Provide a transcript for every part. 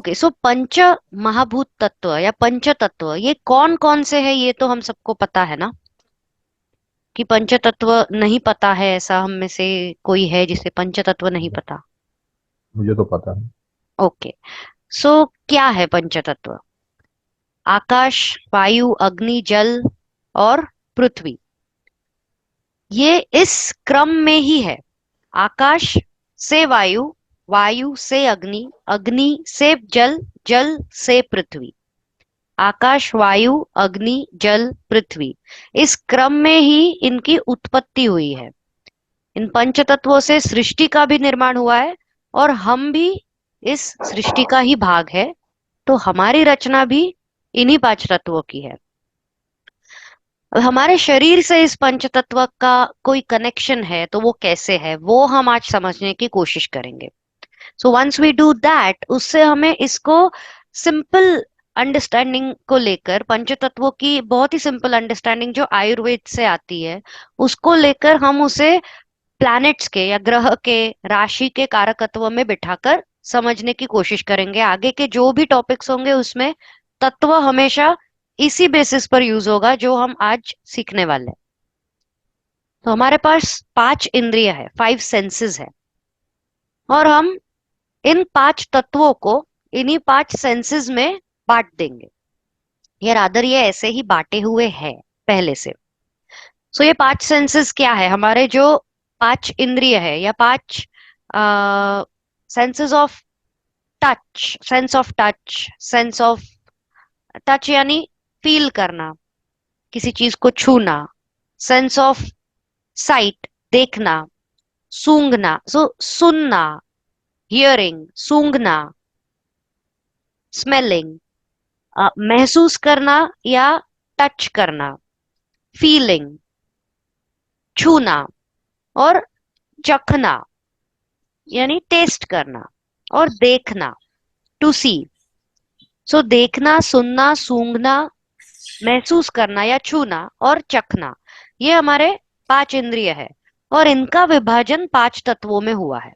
Okay, सो पंच महाभूत तत्व या पंच तत्व ये कौन कौन से है, ये तो हम सबको पता है ना। कि पंच तत्व नहीं पता है, ऐसा हम में से कोई है जिसे पंच तत्व नहीं पता? मुझे तो पता है। ओके, सो क्या है पंच तत्व? आकाश, वायु, अग्नि, जल और पृथ्वी। ये इस क्रम में ही है। आकाश से वायु, वायु से अग्नि, अग्नि से जल, जल से पृथ्वी। आकाश, वायु, अग्नि, जल, पृथ्वी, इस क्रम में ही इनकी उत्पत्ति हुई है। इन पंच तत्वों से सृष्टि का भी निर्माण हुआ है और हम भी इस सृष्टि का ही भाग है। तो हमारी रचना भी इन्हीं पांच तत्वों की है। अब हमारे शरीर से इस पंच तत्व का कोई कनेक्शन है तो वो कैसे है, वो हम आज समझने की कोशिश करेंगे। So once we do that, उससे हमें इसको सिंपल अंडरस्टैंडिंग को लेकर, पंच तत्वों की बहुत ही सिंपल अंडरस्टैंडिंग जो आयुर्वेद से आती है, उसको लेकर हम उसे प्लैनेट्स के या ग्रह के, राशि के कारकत्व में बिठाकर समझने की कोशिश करेंगे। आगे के जो भी टॉपिक्स होंगे उसमें तत्व हमेशा इसी बेसिस पर यूज होगा जो हम आज सीखने वाले हैं। तो हमारे पास पांच इंद्रिय है, फाइव सेंसेस है, और हम इन पांच तत्वों को इन्हीं पांच सेंसेस में बांट देंगे। या रादर ये ऐसे ही बांटे हुए हैं पहले से। सो ये पांच सेंसेस क्या है? हमारे जो पांच इंद्रिय है या पांच senses of touch, sense of touch, sense of touch यानी फील करना, किसी चीज को छूना। सेंस ऑफ साइट, देखना, सूंघना, सो सुनना, हियरिंग, सूंघना, स्मेलिंग, महसूस करना या टच करना, फीलिंग, छूना, और चखना यानी टेस्ट करना, और देखना, टू सी। सो देखना, सुनना, सूंघना, महसूस करना या छूना और चखना, ये हमारे पांच इंद्रिय है। और इनका विभाजन पांच तत्वों में हुआ है।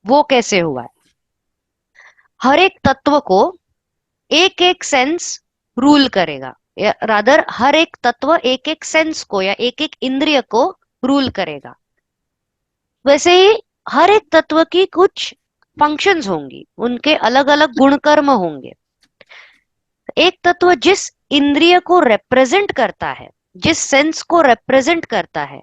वो कैसे हुआ है? हर एक तत्व को एक एक सेंस रूल करेगा, या रादर हर एक तत्व एक एक सेंस को या एक एक इंद्रिय को रूल करेगा। वैसे ही हर एक तत्व की कुछ फंक्शंस होंगी, उनके अलग अलग गुणकर्म होंगे। एक तत्व जिस इंद्रिय को रिप्रेजेंट करता है, जिस सेंस को रिप्रेजेंट करता है,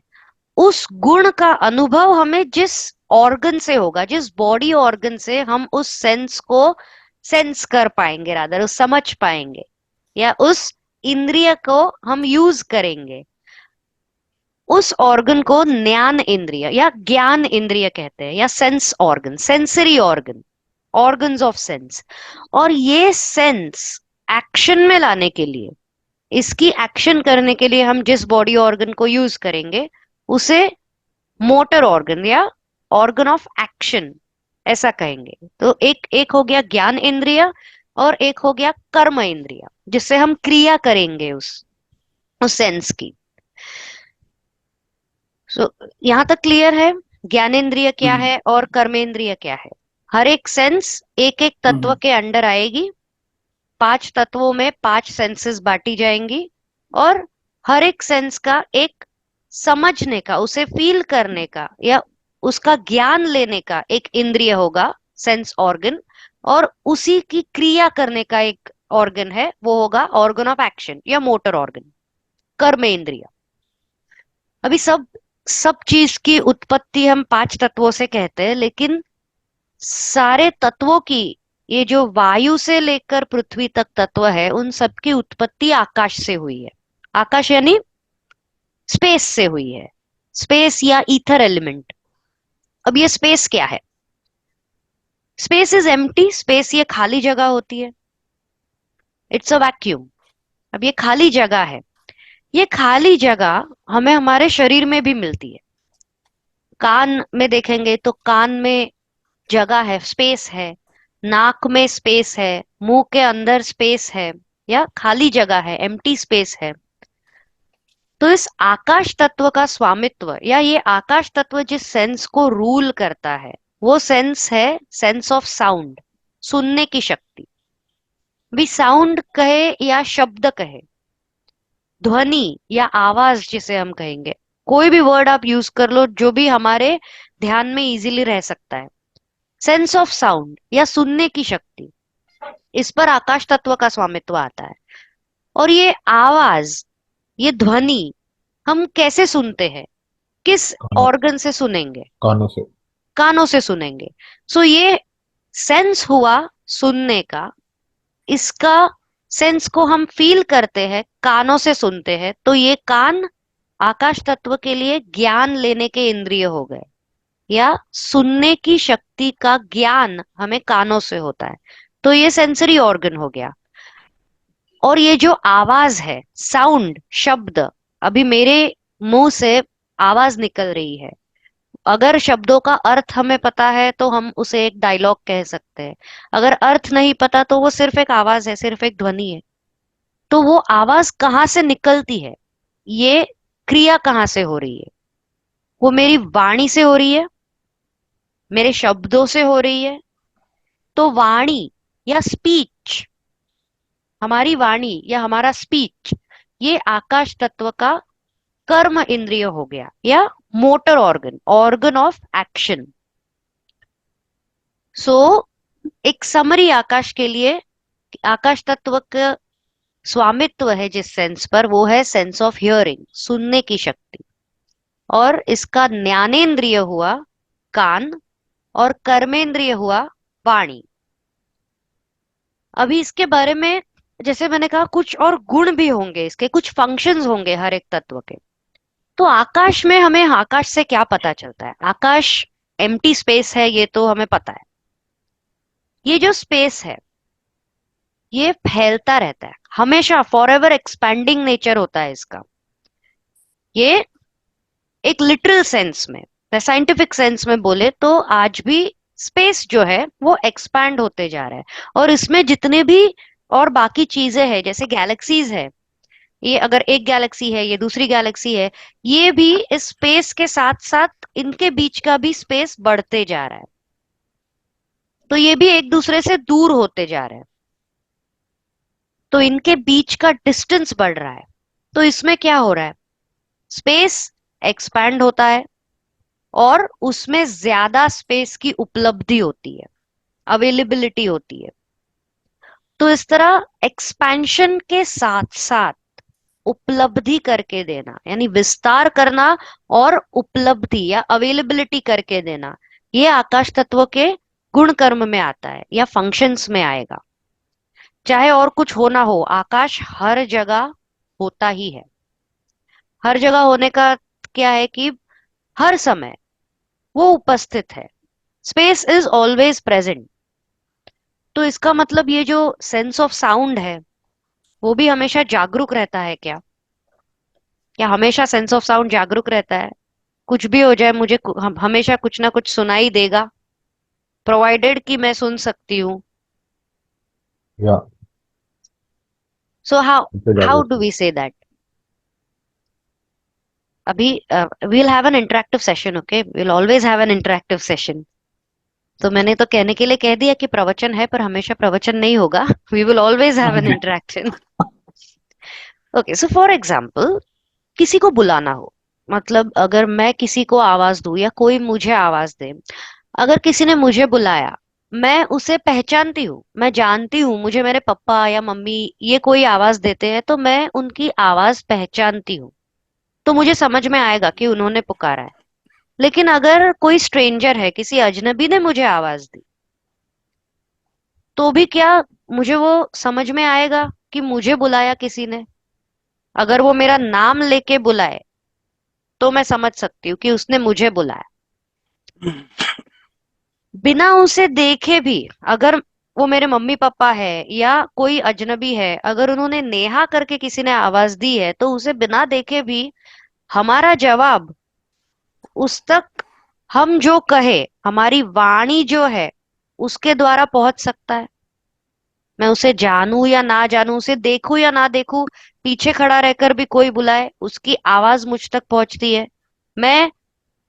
उस गुण का अनुभव हमें जिस ऑर्गन से होगा, जिस बॉडी ऑर्गन से हम उस सेंस को सेंस कर पाएंगे, रादर उस समझ पाएंगे, या उस इंद्रिय को हम यूज करेंगे, उस ऑर्गन को ज्ञान इंद्रिय या ज्ञान इंद्रिय कहते हैं, या sense organ, sensory organ, organs of sense. और ये सेंस एक्शन में लाने के लिए, इसकी एक्शन करने के लिए हम जिस बॉडी ऑर्गन को यूज करेंगे उसे मोटर ऑर्गन या ऑर्गन ऑफ एक्शन ऐसा कहेंगे। तो एक एक हो गया ज्ञान इंद्रिय, और एक हो गया कर्म इंद्रिय, जिससे हम क्रिया करेंगे उस सेंस की। सो यहां तक क्लियर है? ज्ञानेंद्रिय क्या हम्म। है और कर्मेंद्रिय क्या है? हर एक सेंस एक एक तत्व हम्म। के अंडर आएगी। पांच तत्वों में पांच सेंसेस बांटी जाएंगी, और हर एक सेंस का एक समझने का, उसे फील करने का या उसका ज्ञान लेने का एक इंद्रिय होगा, सेंस ऑर्गन। और उसी की क्रिया करने का एक ऑर्गन है, वो होगा ऑर्गन ऑफ एक्शन या मोटर ऑर्गन, कर्म इंद्रिय। अभी सब सब चीज की उत्पत्ति हम पांच तत्वों से कहते हैं, लेकिन सारे तत्वों की, ये जो वायु से लेकर पृथ्वी तक तत्व है, उन सब की उत्पत्ति आकाश से हुई है। आकाश यानी स्पेस से हुई है, स्पेस या ईथर एलिमेंट। अब ये स्पेस क्या है? स्पेस इज एम्प्टी, स्पेस ये खाली जगह होती है, इट्स अ वैक्यूम। अब ये खाली जगह है, ये खाली जगह हमें हमारे शरीर में भी मिलती है। कान में देखेंगे तो कान में जगह है, स्पेस है। नाक में स्पेस है, मुंह के अंदर स्पेस है, या खाली जगह है, एम्प्टी स्पेस है। तो इस आकाश तत्व का स्वामित्व, या ये आकाश तत्व जिस सेंस को रूल करता है, वो सेंस है सेंस ऑफ साउंड, सुनने की शक्ति। भी साउंड कहे या शब्द कहे, ध्वनि या आवाज जिसे हम कहेंगे, कोई भी वर्ड आप यूज कर लो जो भी हमारे ध्यान में इजीली रह सकता है। सेंस ऑफ साउंड या सुनने की शक्ति, इस पर आकाश तत्व का स्वामित्व आता है। और ये आवाज, ये ध्वनि हम कैसे सुनते हैं, किस कानों ऑर्गन से सुनेंगे? कानों से। कानों से सुनेंगे। सो ये सेंस हुआ सुनने का, इसका सेंस को हम फील करते हैं, कानों से सुनते हैं, तो ये कान आकाश तत्व के लिए ज्ञान लेने के इंद्रिय हो गए, या सुनने की शक्ति का ज्ञान हमें कानों से होता है, तो ये सेंसरी ऑर्गन हो गया। और ये जो आवाज है, साउंड, शब्द, अभी मेरे मुंह से आवाज निकल रही है, अगर शब्दों का अर्थ हमें पता है तो हम उसे एक डायलॉग कह सकते हैं। अगर अर्थ नहीं पता तो वो सिर्फ एक आवाज है, सिर्फ एक ध्वनि है। तो वो आवाज कहाँ से निकलती है, ये क्रिया कहाँ से हो रही है? वो मेरी वाणी से हो रही है, मेरे शब्दों से हो रही है। तो वाणी या स्पीच, हमारी वाणी या हमारा स्पीच, ये आकाश तत्व का कर्म इंद्रिय हो गया, या motor organ, organ of action. So एक समरी आकाश के लिए, आकाश तत्व का स्वामित्व है जिस सेंस पर, वो है सेंस ऑफ हियरिंग, सुनने की शक्ति। और इसका ज्ञानेंद्रिय हुआ कान, और कर्मेंद्रिय हुआ वाणी। अभी इसके बारे में, जैसे मैंने कहा, कुछ और गुण भी होंगे, इसके कुछ फंक्शंस होंगे हर एक तत्व के। तो आकाश में हमें आकाश से क्या पता चलता है? आकाश एम्प्टी स्पेस है, ये तो हमें पता है। ये जो स्पेस है, ये फैलता रहता है हमेशा, फॉर एवर एक्सपैंडिंग नेचर होता है इसका। ये एक लिटरल सेंस में, साइंटिफिक सेंस में बोले तो आज भी स्पेस जो है वो एक्सपैंड होते जा रहा है। और इसमें जितने भी और बाकी चीजें हैं, जैसे गैलेक्सीज है, ये अगर एक गैलेक्सी है, ये दूसरी गैलेक्सी है, ये भी इस स्पेस के साथ साथ इनके बीच का भी स्पेस बढ़ते जा रहा है। तो ये भी एक दूसरे से दूर होते जा रहे हैं, तो इनके बीच का डिस्टेंस बढ़ रहा है। तो इसमें क्या हो रहा है? स्पेस एक्सपैंड होता है, और उसमें ज्यादा स्पेस की उपलब्धि होती है, अवेलेबिलिटी होती है। तो इस तरह एक्सपेंशन के साथ साथ उपलब्धि करके देना, यानी विस्तार करना, और उपलब्धि या अवेलेबिलिटी करके देना, ये आकाश तत्व के गुण कर्म में आता है, या फंक्शंस में आएगा। चाहे और कुछ हो ना हो, आकाश हर जगह होता ही है। हर जगह होने का क्या है कि हर समय वो उपस्थित है। Space is always present. तो इसका मतलब ये जो सेंस ऑफ साउंड है, वो भी हमेशा जागरूक रहता है क्या? क्या हमेशा सेंस ऑफ साउंड जागरूक रहता है? कुछ भी हो जाए, मुझे हमेशा कुछ ना कुछ सुनाई देगा, प्रोवाइडेड कि मैं सुन सकती हूँ। या सो हाउ इससे हाउ जागरूक डू वी से दैट? अभी we'll have an interactive session, okay, we'll always have an interactive session. तो मैंने तो कहने के लिए कह दिया कि प्रवचन है, पर हमेशा प्रवचन नहीं होगा। We will always have an interaction. Okay, so for example, किसी को बुलाना हो, मतलब अगर मैं किसी को आवाज दूं या कोई मुझे आवाज दे, अगर किसी ने मुझे बुलाया, मैं उसे पहचानती हूँ, मैं जानती हूँ, मुझे मेरे पापा या मम्मी ये कोई आवाज देते हैं तो मैं उनकी आवाज पहचानती हूँ, तो मुझे समझ में आएगा कि उन्होंने पुकारा है। लेकिन अगर कोई स्ट्रेंजर है, किसी अजनबी ने मुझे आवाज दी, तो भी क्या मुझे वो समझ में आएगा कि मुझे बुलाया किसी ने? अगर वो मेरा नाम लेके बुलाए तो मैं समझ सकती हूँ कि उसने मुझे बुलाया। बिना उसे देखे भी, अगर वो मेरे मम्मी पापा है या कोई अजनबी है, अगर उन्होंने नेहा करके किसी ने आवाज दी है, तो उसे बिना देखे भी हमारा जवाब उस तक, हम जो कहे, हमारी वाणी जो है, उसके द्वारा पहुंच सकता है। मैं उसे जानूं या ना जानूं, उसे देखूं या ना देखूं, पीछे खड़ा रहकर भी कोई बुलाए, उसकी आवाज मुझ तक पहुंचती है। मैं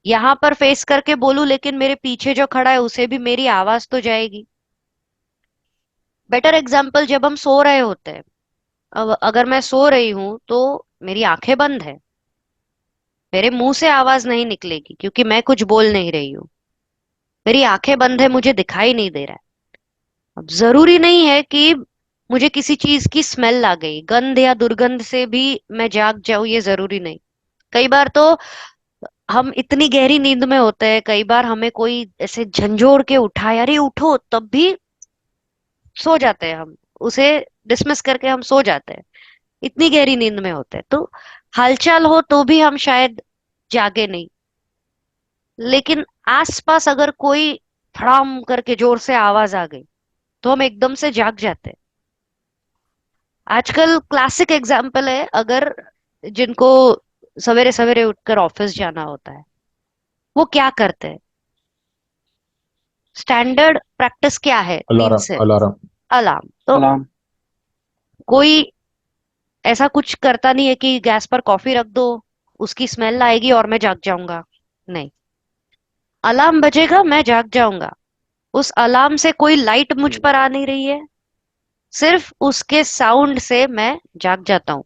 यहां पर फेस करके बोलूं, लेकिन मेरे पीछे जो खड़ा है उसे भी मेरी आवाज तो जाएगी। बेटर एग्जाम्पल, जब हम सो रहे होते हैं, अब अगर मैं सो रही हूं तो मेरी आंखें बंद है, मेरे मुंह से आवाज नहीं निकलेगी क्योंकि मैं कुछ बोल नहीं रही हूँ, मेरी आंखें बंद है, मुझे दिखाई नहीं दे रहा है। अब जरूरी नहीं है कि मुझे किसी चीज की स्मेल आ गई, गंध या दुर्गंध से भी मैं जाग जाऊं, ये जरूरी नहीं। कई बार तो हम इतनी गहरी नींद में होते हैं, कई बार हमें कोई ऐसे झंझोड़ के उठाए, अरे उठो, तब भी सो जाते हैं हम, उसे डिसमिस करके हम सो जाते हैं, इतनी गहरी नींद में होते हैं। तो हालचाल हो तो भी हम शायद जागे नहीं, लेकिन आसपास अगर कोई धड़ाम करके जोर से आवाज आ गई तो हम एकदम से जाग जाते हैं। आजकल क्लासिक एग्जाम्पल है, अगर जिनको सवेरे सवेरे उठकर ऑफिस जाना होता है, वो क्या करते हैं? स्टैंडर्ड प्रैक्टिस क्या है नींद अलार्म से? अलार्म। अलार्म। तो अलार्म। कोई ऐसा कुछ करता नहीं है कि गैस पर कॉफी रख दो, उसकी स्मेल आएगी और मैं जाग जाऊंगा। नहीं, अलार्म बजेगा, मैं जाग जाऊंगा। उस अलार्म से कोई लाइट मुझ पर आ नहीं रही है, सिर्फ उसके साउंड से मैं जाग जाता हूँ।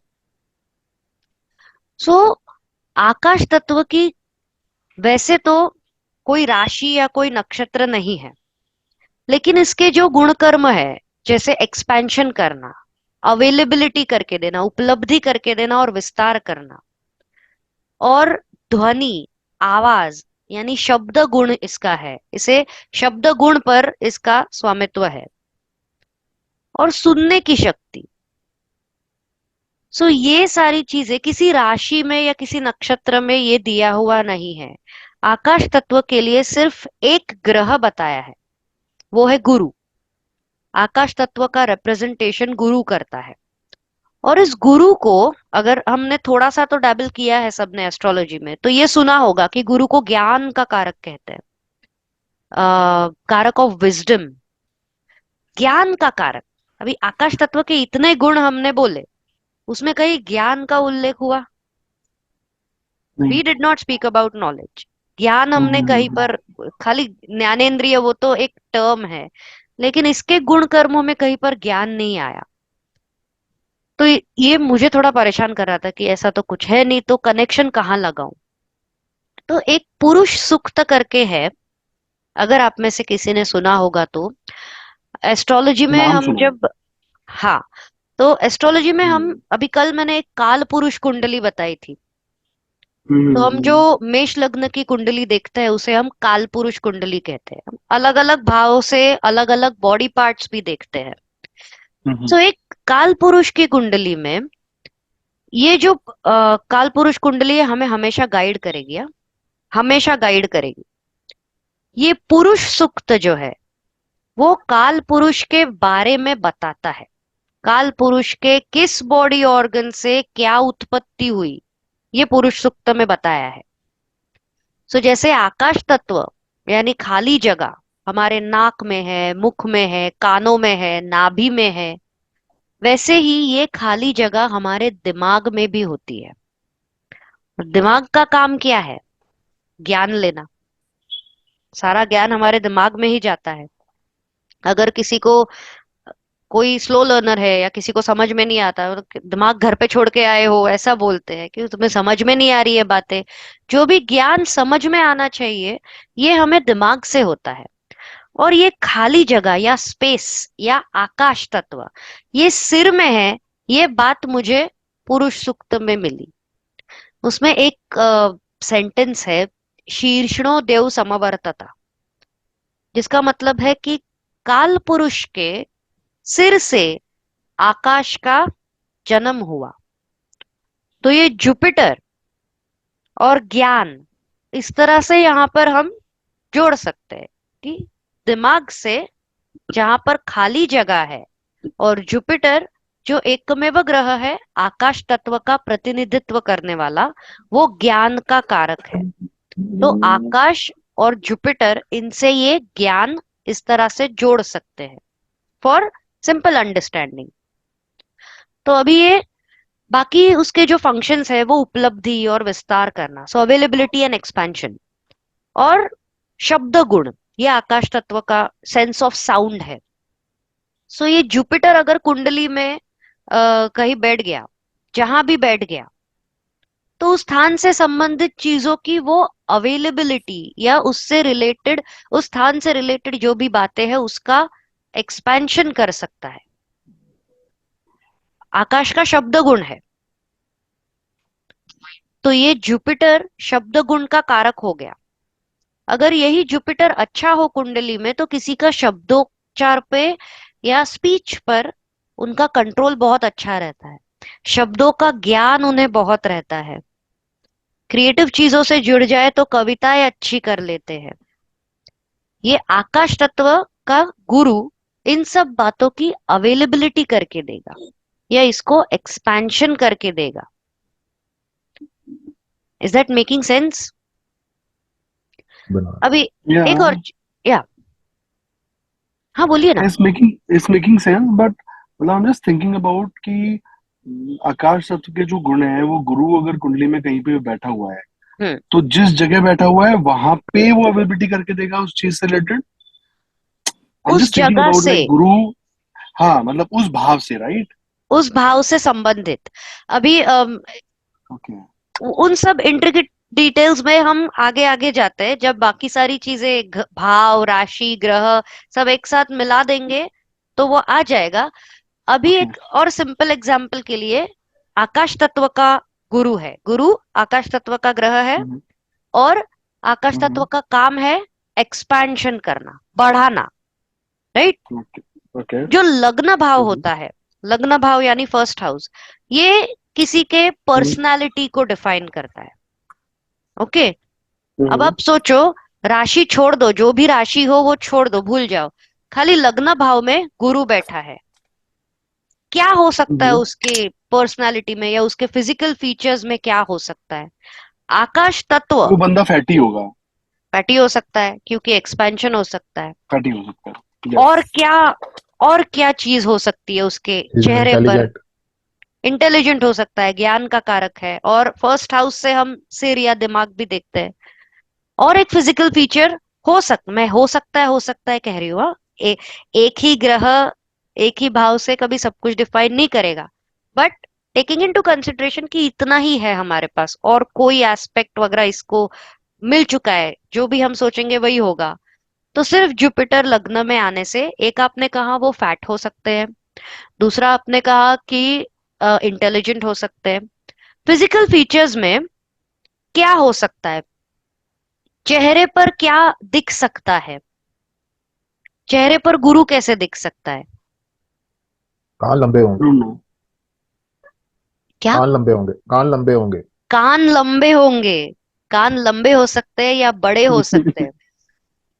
सो आकाश तत्व की वैसे तो कोई राशि या कोई नक्षत्र नहीं है, लेकिन इसके जो गुण कर्म है, जैसे एक्सपेंशन करना, अवेलेबिलिटी करके देना, उपलब्धि करके देना और विस्तार करना, और ध्वनि, आवाज, यानी शब्द गुण इसका है, इसे शब्द गुण पर इसका स्वामित्व है, और सुनने की शक्ति। सो ये सारी चीजें किसी राशि में या किसी नक्षत्र में ये दिया हुआ नहीं है। आकाश तत्व के लिए सिर्फ एक ग्रह बताया है, वो है गुरु। आकाश तत्व का रिप्रेजेंटेशन गुरु करता है। और इस गुरु को, अगर हमने थोड़ा सा तो डैबल किया है सबने एस्ट्रोलॉजी में, तो ये सुना होगा कि गुरु को ज्ञान का कारक कहते हैं, कारक ऑफ विजडम, ज्ञान का कारक। अभी आकाश तत्व के इतने गुण हमने बोले, उसमें कहीं ज्ञान का उल्लेख हुआ? नहीं। We did not speak about knowledge. ज्ञान हमने कहीं हम्म। पर, खाली ज्ञानेंद्रिय वो तो एक टर्म है, लेकिन इसके गुण कर्मों में कहीं पर ज्ञान नहीं आया। तो ये मुझे थोड़ा परेशान कर रहा था कि ऐसा तो कुछ है नहीं, तो कनेक्शन कहाँ लगाऊं? तो एक पुरुष सूक्त करके है, अगर आप में से किसी ने सुना होगा तो। एस्ट्रोलॉजी में नाम हम सुना है। जब, हाँ, तो एस्ट्रोलॉजी में हम हम्म। अभी कल मैंने एक काल पुरुष कुंडली बताई थी। तो हम जो हम्म। मेष लग्न की कुंडली देखते हैं उसे हम काल पुरुष कुंडली कहते हैं। हम अलग अलग भाव से अलग अलग बॉडी पार्ट्स भी देखते हैं। हम्म। तो एक काल पुरुष की कुंडली में ये जो काल पुरुष कुंडली है, हमें हमेशा गाइड करेगी, हाँ? हमेशा गाइड करेगी। ये पुरुष सूक्त जो है वो काल पुरुष के बारे में बताता है, काल पुरुष के किस बॉडी ऑर्गन से क्या उत्पत्ति हुई, ये पुरुष सूक्त में बताया है। सो जैसे आकाश तत्व यानी खाली जगह हमारे नाक में है, मुख में है, कानों में है, नाभि में है, वैसे ही ये खाली जगह हमारे दिमाग में भी होती है। और दिमाग का काम क्या है? ज्ञान लेना। सारा ज्ञान हमारे दिमाग में ही जाता है। अगर किसी को, कोई स्लो लर्नर है या किसी को समझ में नहीं आता, तो दिमाग घर पे छोड़ के आए हो ऐसा बोलते हैं कि तुम्हें समझ में नहीं आ रही है बातें। जो भी ज्ञान समझ में आना चाहिए, ये हमें दिमाग से होता है। और ये खाली जगह या स्पेस या आकाश तत्व, ये सिर में है, ये बात मुझे पुरुष सूक्त में मिली। उसमें एक सेंटेंस है, शीर्षणो देव समवर्तता, जिसका मतलब है कि काल पुरुष के सिर से आकाश का जन्म हुआ। तो ये जुपिटर और ज्ञान, इस तरह से यहाँ पर हम जोड़ सकते हैं कि दिमाग से, जहां पर खाली जगह है, और जुपिटर जो एकमेव ग्रह है आकाश तत्व का प्रतिनिधित्व करने वाला, वो ज्ञान का कारक है। तो आकाश और जुपिटर, इनसे ये ज्ञान इस तरह से जोड़ सकते हैं फॉर सिंपल अंडरस्टैंडिंग। तो अभी ये बाकी उसके जो फंक्शंस है वो उपलब्धि और विस्तार करना, सो अवेलेबिलिटी एंड एक्सपेंशन, और शब्द गुण, ये आकाश तत्व का सेंस ऑफ साउंड है। सो ये जुपिटर अगर कुंडली में कहीं बैठ गया, जहां भी बैठ गया, तो उस स्थान से संबंधित चीजों की वो अवेलेबिलिटी या उससे रिलेटेड, उस स्थान से रिलेटेड जो भी बातें हैं उसका एक्सपेंशन कर सकता है। आकाश का शब्द गुण है, तो ये जुपिटर शब्द गुण का कारक हो गया। अगर यही जुपिटर अच्छा हो कुंडली में तो किसी का शब्दोच्चार पे या स्पीच पर उनका कंट्रोल बहुत अच्छा रहता है, शब्दों का ज्ञान उन्हें बहुत रहता है, क्रिएटिव चीजों से जुड़ जाए तो कविताएं अच्छी कर लेते हैं। ये आकाश तत्व का गुरु इन सब बातों की अवेलेबिलिटी करके देगा या इसको एक्सपेंशन करके देगा। Is that making sense? बना अभी एक और Yeah, या हाँ बोलिए ना। it's making sense, but मतलब I'm just thinking about कि आकाश तत्व के जो गुण है वो गुरु अगर कुंडली में कहीं पे बैठा हुआ है हम्म। तो जिस जगह बैठा हुआ है वहां पे वो अवेलेबिलिटी करके देगा उस चीज से रिलेटेड। आई एम उस जस्ट थिंकिंग जगह अबाउट से, लाइक गुरु। हाँ मतलब उस भाव से, राइट? उस भाव से संबंधित। अभी ओके। उन सब इंट्रिकेट डिटेल्स में हम आगे आगे जाते हैं, जब बाकी सारी चीजें भाव, राशि, ग्रह सब एक साथ मिला देंगे तो वो आ जाएगा। अभी ओके। एक और सिंपल एग्जांपल के लिए, आकाश तत्व का गुरु है, गुरु आकाश तत्व का ग्रह है, और आकाश तत्व का काम है एक्सपेंशन करना, बढ़ाना, राइट? ओके। ओके। जो लग्न भाव होता है, लग्न भाव यानी फर्स्ट हाउस, ये किसी के पर्सनालिटी को डिफाइन करता है। ओके, अब आप सोचो, राशि छोड़ दो, जो भी राशि हो वो छोड़ दो, भूल जाओ, खाली लग्न भाव में गुरु बैठा है, क्या हो सकता है उसके पर्सनालिटी में या उसके फिजिकल फीचर्स में, क्या हो सकता है? आकाश तत्व वो बंदा फैटी होगा। फैटी हो सकता है क्योंकि एक्सपेंशन हो सकता है। फैटी हो सकता है, और यस। क्या, और क्या चीज हो सकती है उसके इज चेहरे पर? इंटेलिजेंट। इंटेलिजेंट हो सकता है, ज्ञान का कारक है, और फर्स्ट हाउस से हम सिर या दिमाग भी देखते हैं। और एक फिजिकल फीचर मैं हो सकता है कह रही हूँ, हाँ? एक ही ग्रह एक ही भाव से कभी सब कुछ डिफाइन नहीं करेगा, बट टेकिंग इनटू कंसिडरेशन कि इतना ही है हमारे पास और कोई एस्पेक्ट वगैरह इसको मिल चुका है, जो भी हम सोचेंगे वही होगा। तो सिर्फ जुपिटर लग्न में आने से, एक आपने कहा वो फैट हो सकते हैं, दूसरा आपने कहा कि इंटेलिजेंट हो सकते हैं। फिजिकल फीचर्स में क्या हो सकता है? चेहरे पर क्या दिख सकता है? चेहरे पर गुरु कैसे दिख सकता है? कान लंबे होंगे। क्या? कान लंबे होंगे, कान लंबे होंगे। कान लंबे होंगे। कान लंबे हो सकते हैं या बड़े हो सकते हैं,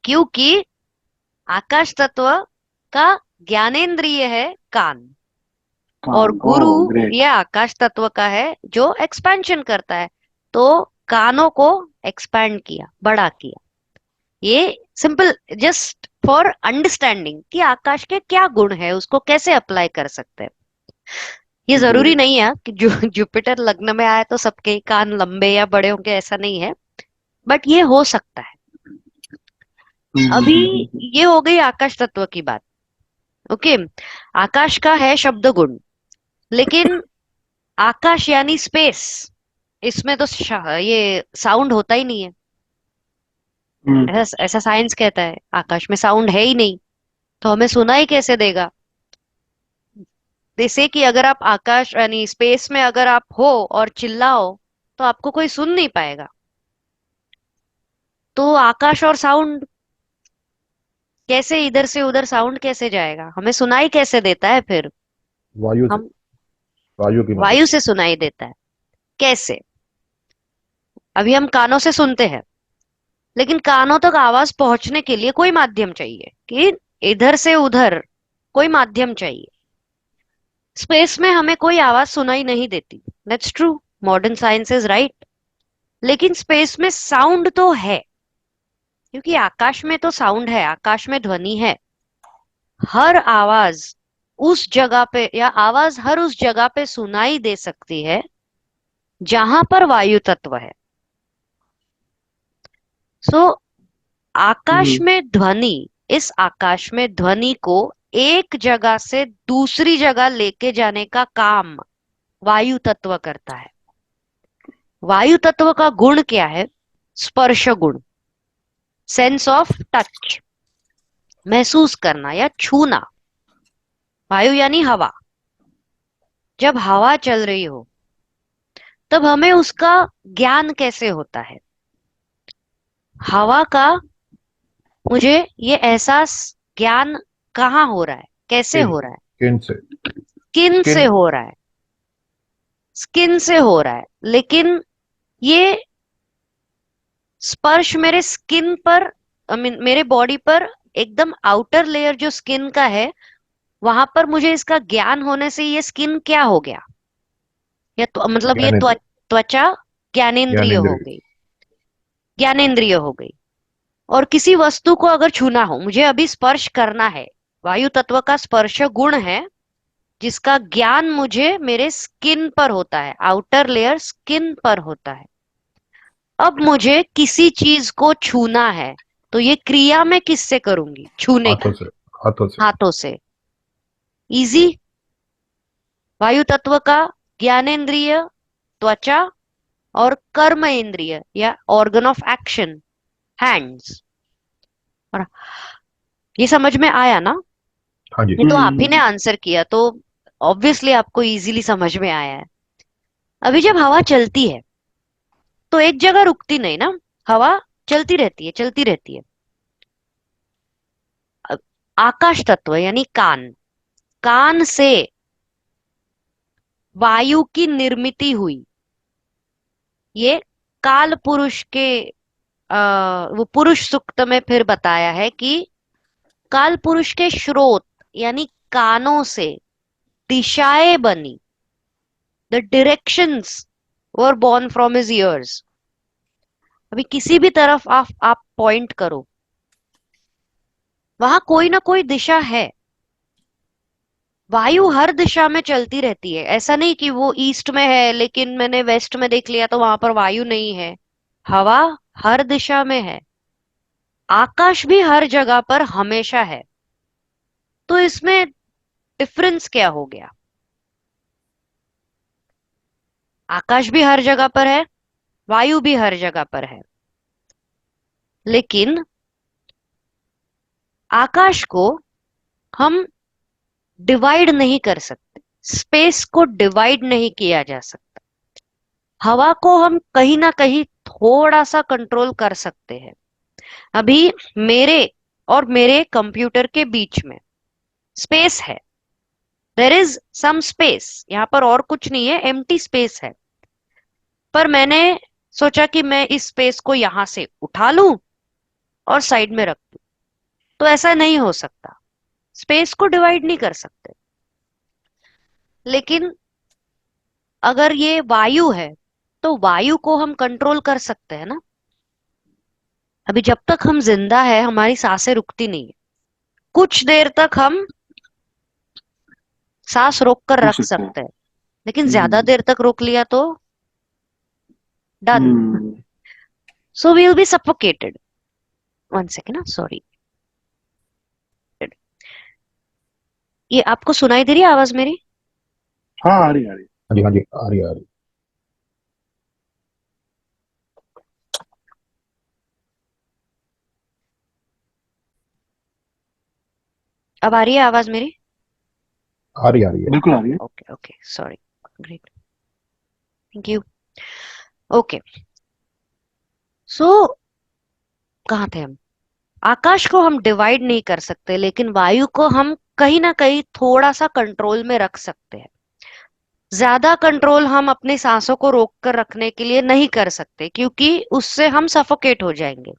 क्योंकि आकाश तत्व का ज्ञानेंद्रिय है कान, और गुरु ग्रेट। यह आकाश तत्व का है जो एक्सपेंशन करता है। तो कानों को एक्सपैंड किया, बड़ा किया। ये सिंपल, जस्ट फॉर अंडरस्टैंडिंग कि आकाश के क्या गुण है, उसको कैसे अप्लाई कर सकते हैं। ये जरूरी ग्रेट। नहीं है कि जो जुपिटर लग्न में आए तो सबके ही कान लंबे या बड़े होंगे, ऐसा नहीं है, बट ये हो सकता है। अभी ये हो गई आकाश तत्व की बात। ओके, आकाश का है शब्द गुण, लेकिन आकाश यानी स्पेस, इसमें तो ये साउंड होता ही नहीं है। ऐसा ऐसा साइंस कहता है, आकाश में साउंड है ही नहीं, तो हमें सुनाई कैसे देगा? जैसे कि अगर आप आकाश यानी स्पेस में अगर आप हो और चिल्लाओ तो आपको कोई सुन नहीं पाएगा। तो आकाश और साउंड कैसे, इधर से उधर साउंड कैसे जाएगा, हमें सुनाई कैसे देता है फिर? वायु से, हम वायु की मदद वायु से। से सुनाई देता है। कैसे? अभी हम कानों से सुनते हैं, लेकिन कानों तक आवाज पहुंचने के लिए कोई माध्यम चाहिए, कि इधर से उधर कोई माध्यम चाहिए। स्पेस में हमें कोई आवाज सुनाई नहीं देती, that's true, modern science is right. लेकिन स्पेस में साउंड तो है, क्योंकि आकाश में तो साउंड है, आकाश में ध्वनि है। हर आवाज उस जगह पे, या आवाज हर उस जगह पे सुनाई दे सकती है जहां पर वायु तत्व है। सो आकाश में ध्वनि, इस आकाश में ध्वनि को एक जगह से दूसरी जगह लेके जाने का काम वायु तत्व करता है। वायु तत्व का गुण क्या है? स्पर्श गुण, सेंस ऑफ टच, महसूस करना या छूना। वायु यानी हवा। जब हवा चल रही हो तब हमें उसका ज्ञान कैसे होता है? हवा का मुझे ये एहसास, ज्ञान कहाँ हो रहा है, कैसे स्किन हो रहा है? स्किन से स्किन से स्किन हो रहा है। स्किन से हो रहा है, लेकिन ये स्पर्श मेरे स्किन पर, आई मीन मेरे बॉडी पर, एकदम आउटर लेयर जो स्किन का है वहां पर मुझे इसका ज्ञान होने से ये स्किन क्या हो गया? या तो मतलब ये ज्ञानेंद्रिय त्वचा ज्ञानेंद्रिय हो ज्ञानेंद्रिय गई। ज्ञानेंद्रिय हो गई। और किसी वस्तु को अगर छूना हो, मुझे अभी स्पर्श करना है, वायु तत्व का स्पर्श गुण है जिसका ज्ञान मुझे मेरे स्किन पर होता है, आउटर लेयर स्किन पर होता है। अब मुझे किसी चीज को छूना है तो ये क्रिया मैं किससे करूंगी? छूने हाथों की, से हाथों से हाथों से। इजी। वायु तत्व का ज्ञानेंद्रिय त्वचा, और कर्म इंद्रिय या ऑर्गन ऑफ एक्शन हैंड्स। और ये समझ में आया ना? हाँ जी ये तो आप ही ने हम्म आंसर किया, तो ऑब्वियसली आपको इजीली समझ में आया है। अभी जब हवा चलती है तो एक जगह रुकती नहीं ना, हवा चलती रहती है, चलती रहती है। अब आकाश तत्व यानी कान, कान से वायु की निर्मिति हुई। ये काल पुरुष के वो पुरुष सूक्त में फिर बताया है कि काल पुरुष के स्रोत यानी कानों से दिशाएं बनी। The directions were born from his years. अभी किसी भी तरफ आप पॉइंट करो, वहां कोई ना कोई दिशा है। वायु हर दिशा में चलती रहती है। ऐसा नहीं कि वो ईस्ट में है लेकिन मैंने वेस्ट में देख लिया तो वहां पर वायु नहीं है। हवा हर दिशा में है। आकाश भी हर जगह पर हमेशा है। तो इसमें डिफरेंस क्या हो गया? आकाश भी हर जगह पर है, वायु भी हर जगह पर है, लेकिन आकाश को हम डिवाइड नहीं कर सकते, स्पेस को डिवाइड नहीं किया जा सकता। हवा को हम कहीं ना कहीं थोड़ा सा कंट्रोल कर सकते हैं। अभी मेरे और मेरे कंप्यूटर के बीच में स्पेस है, देर इज सम स्पेस, यहाँ पर और कुछ नहीं है, एम्प्टी स्पेस है। पर मैंने सोचा कि मैं इस स्पेस को यहां से उठा लूं और साइड में रख दूं, तो ऐसा नहीं हो सकता। स्पेस को डिवाइड नहीं कर सकते। लेकिन अगर ये वायु है तो वायु को हम कंट्रोल कर सकते हैं ना। अभी जब तक हम जिंदा है हमारी सांसें रुकती नहीं है। कुछ देर तक हम सांस रोक कर रुक रख सकते हैं। सकते हैं, लेकिन ज्यादा हम्म देर तक रोक लिया तो done. Hmm so we will be suffocated. One second, sorry. ये आपको सुनाई दे रही है आवाज मेरी? हाँ, आ रही आ रही। हाँ जी हाँ जी आ रही आ रही अब आ रही है आवाज मेरी? आ रही है बिल्कुल आ रही है। Okay okay, sorry. Great, thank you. Okay, so कहाँ थे हम? आकाश को हम डिवाइड नहीं कर सकते, लेकिन वायु को हम कहीं ना कहीं थोड़ा सा कंट्रोल में रख सकते हैं। ज्यादा कंट्रोल हम अपनी सांसों को रोक कर रखने के लिए नहीं कर सकते, क्योंकि उससे हम सफोकेट हो जाएंगे।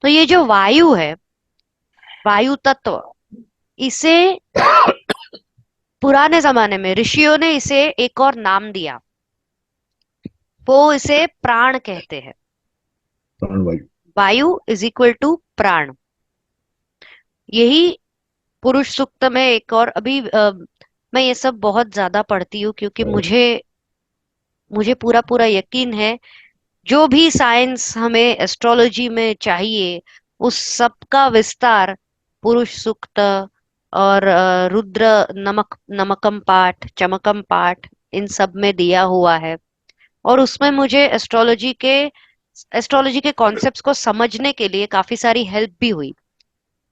तो ये जो वायु है, वायु तत्व, इसे पुराने जमाने में ऋषियों ने इसे एक और नाम दिया। वो इसे प्राण कहते हैं। प्राणवायु वायु इज इक्वल टू प्राण। यही पुरुष सूक्त में एक और, अभी मैं ये सब बहुत ज्यादा पढ़ती हूँ क्योंकि मुझे मुझे पूरा पूरा यकीन है जो भी साइंस हमें एस्ट्रोलॉजी में चाहिए उस सब का विस्तार पुरुष सूक्त, और रुद्र, नमकम पाठ, चमकम पाठ, इन सब में दिया हुआ है। और उसमें मुझे एस्ट्रोलॉजी के कॉन्सेप्ट्स को समझने के लिए काफी सारी हेल्प भी हुई।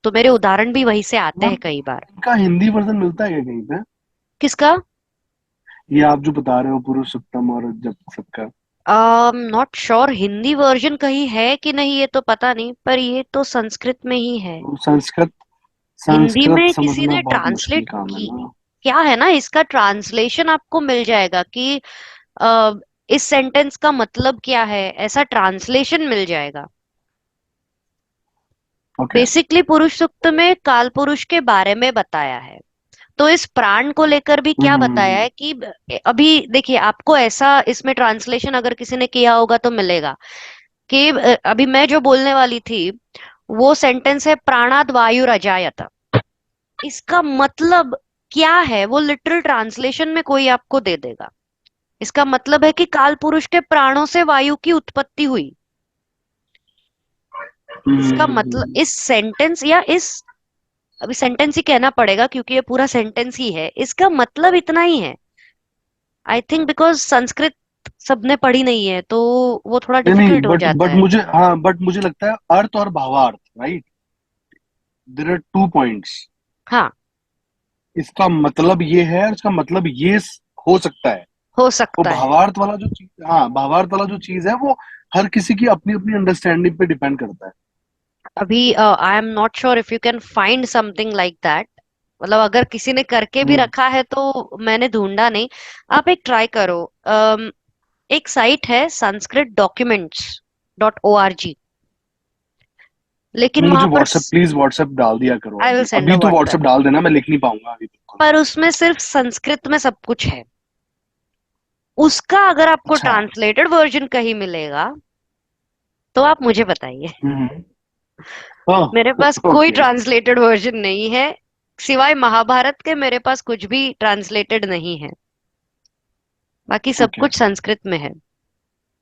तो मेरे उदाहरण भी वहीं से आते हैं मैम, कई बार। इनका हिंदी वर्जन मिलता है क्या कहीं पे? किसका? ये आप जो बता रहे हो पुरुषोत्तम और जब सबका। नॉट श्योर हिंदी वर्जन कहीं है कि नहीं, ये तो पता नहीं, पर ये तो संस्कृत में ही है। संस्कृत हिंदी संस्कृत में किसी समझना ने बहुत मुश्किल ट्रांसलेट काम है की, ना। क्या है ना, इसका ट्रांसलेशन आपको मिल जाएगा कि अ, इस सेंटेंस का मतलब क्या है, ऐसा ट्रांसलेशन मिल जाएगा। ओके। बेसिकली पुरुष सूक्त में काल पुरुष के बारे में बताया है। तो इस प्राण को लेकर भी क्या बताया है कि अभी देखिए, आपको ऐसा इसमें ट्रांसलेशन अगर किसी ने किया होगा तो मिलेगा कि अभी मैं जो बोलने वाली थी वो सेंटेंस है प्राणाद वायुर अजायत। इसका मतलब क्या है वो लिटरल ट्रांसलेशन में कोई आपको दे देगा। इसका मतलब है कि काल पुरुष के प्राणों से वायु की उत्पत्ति हुई। इसका मतलब इस सेंटेंस या इस, अभी सेंटेंस ही कहना पड़ेगा क्योंकि ये पूरा सेंटेंस ही है, इसका मतलब इतना ही है। आई थिंक बिकॉज संस्कृत सबने पढ़ी नहीं है तो वो थोड़ा नहीं नहीं, डिफिकल्ट हो जाता बट है। मुझे, हाँ, बट मुझे लगता है अर्थ और भावार्थ, right, there are two points. हाँ, इसका मतलब ये है और इसका मतलब ये हो सकता है। हो वो सकता है। भावार्थ वाला जो चीज, हाँ, भावार्थ वाला जो चीज है वो हर किसी की अपनी अपनी अंडरस्टैंडिंग पे डिपेंड करता है। अभी I am not sure if you can find something like that. मतलब अगर किसी ने करके भी हम्म। रखा है तो मैंने ढूंढा नहीं। आप एक ट्राई करो। एक साइट है संस्कृत डॉक्यूमेंट्स .org, लेकिन नहीं, मुझे वहां पर व्हाट्सएप, प्लीज व्हाट्सएप डाल दिया करो, आई विल अभी सेंड अ अभी तो व्हाट्सएप। व्हाट्सएप डाल देना, मैं लिख नहीं पाऊंगा अभी, बिल्कुल। पर उसमें सिर्फ संस्कृत में सब कुछ है। उसका अगर आपको अच्छा। ट्रांसलेटेड वर्जन कहीं मिलेगा तो आप मुझे बताइए। हम्म। हाँ। मेरे पास कोई ओके। ट्रांसलेटेड वर्जन नहीं है। सिवाय महाभारत के मेरे पास कुछ भी ट्रांसलेटेड नहीं है। बाकी सब ओके। कुछ संस्कृत में है।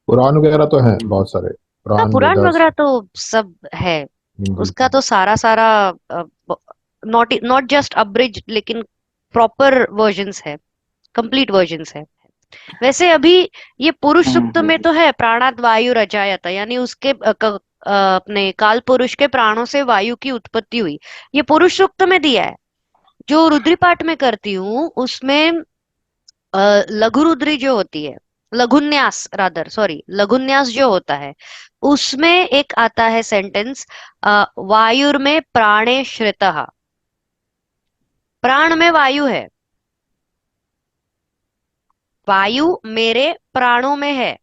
पुराण वगैरह तो हैं बहुत सारे, हाँ, पुराण पुराण वेदास वगैरह तो सब है। हिंदी उसका में। तो सारा सारा नॉट नॉट जस्ट अब्रिज, लेकिन प्रॉपर वर्जन्स है, कंप्लीट वर्जन्स है। वैसे अभी ये पुरुष सूक्त में हम्म। तो है प्राणाद वायु रजायत, यानी उसके अपने काल पुरुष के प्राणों से वायु की उत्पत्ति हुई। ये पुरुष सूक्त में दिया है। जो रुद्री पाठ में करती हूँ उसमें लघु रुद्री जो होती है, लघुन्यास रादर, सॉरी, लघुन्यास जो होता है उसमें एक आता है सेंटेंस, वायुर में प्राणे श्रितः। प्राण में वायु है, वायु मेरे प्राणों में है।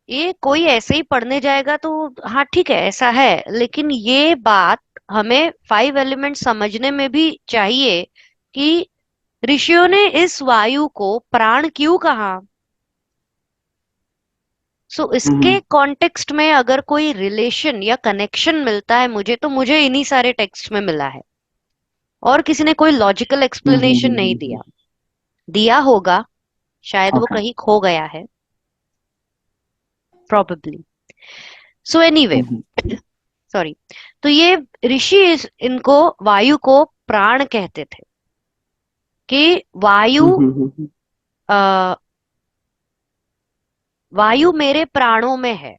ये कोई ऐसे ही पढ़ने जाएगा तो हाँ ठीक है ऐसा है, लेकिन ये बात हमें 5 एलिमेंट समझने में भी चाहिए कि ऋषियों ने इस वायु को प्राण क्यों कहा। सो इसके हम्म। कॉन्टेक्स्ट में अगर कोई रिलेशन या कनेक्शन मिलता है मुझे, तो मुझे इन्हीं सारे टेक्स्ट में मिला है। और किसी ने कोई लॉजिकल एक्सप्लेनेशन नहीं दिया। दिया होगा, शायद वो ओके। कहीं खो गया है, प्रोबेबली। So anyway, sorry. तो ये ऋषि इनको वायु को प्राण कहते थे कि वायु, आ, वायु मेरे प्राणों में है,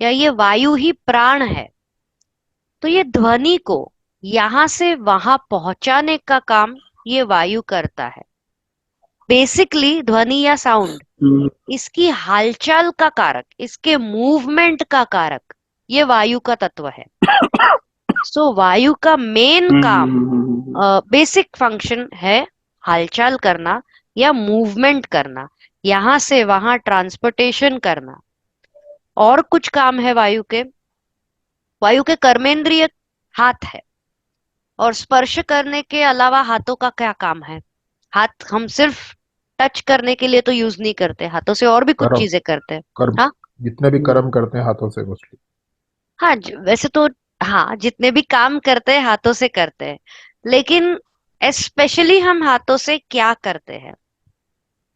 या ये वायु ही प्राण है। तो ये ध्वनि को यहां से वहां पहुंचाने का काम ये वायु करता है। बेसिकली ध्वनि या साउंड, इसकी हालचाल का कारक, इसके मूवमेंट का कारक ये वायु का तत्व है। सो वायु का मेन काम, बेसिक फंक्शन है हालचाल करना या मूवमेंट करना, यहां से वहां ट्रांसपोर्टेशन करना। और कुछ काम है वायु के। वायु के कर्मेंद्रिय हाथ है। और स्पर्श करने के अलावा हाथों का क्या काम है? हाथ हम सिर्फ टच करने के लिए तो यूज नहीं करते, हाथों से और भी कुछ कर्म, चीजें करते हैं। कर्म, हाँ, जितने भी कर्म करते हैं हाथों से मोस्टली। हाँ, वैसे तो हाँ, जितने भी काम करते हैं हाथों से करते हैं, लेकिन स्पेशली हम हाथों से क्या करते हैं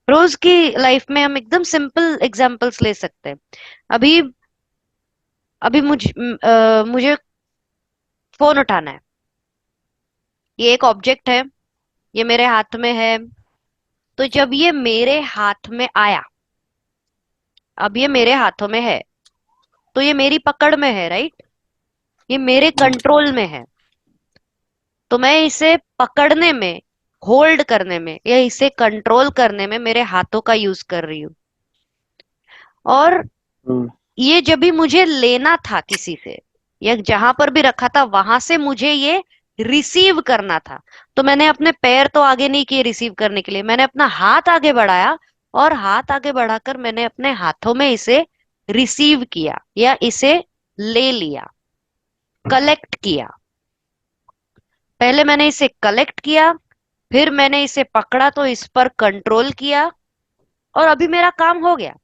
रोज की लाइफ में, हम एकदम सिंपल एग्जांपल्स ले सकते हैं। अभी अभी मुझे फोन उठाना है, ये एक ऑब्जेक्ट है, ये मेरे हाथ में है। तो जब ये मेरे हाथ में आया, अब ये मेरे हाथों में है, तो ये मेरी पकड़ में है, राइट? ये मेरे कंट्रोल में है। तो मैं इसे पकड़ने में, होल्ड करने में या इसे कंट्रोल करने में मेरे हाथों का यूज कर रही हूँ। और हम्म, ये जब भी मुझे लेना था किसी से, या जहां पर भी रखा था वहां से मुझे ये रिसीव करना था, तो मैंने अपने पैर तो आगे नहीं किए रिसीव करने के लिए, मैंने अपना हाथ आगे बढ़ाया, और हाथ आगे बढ़ाकर मैंने अपने हाथों में इसे रिसीव किया या इसे ले लिया, कलेक्ट किया। पहले मैंने इसे कलेक्ट किया, फिर मैंने इसे पकड़ा तो इस पर कंट्रोल किया, और अभी मेरा काम हो गया।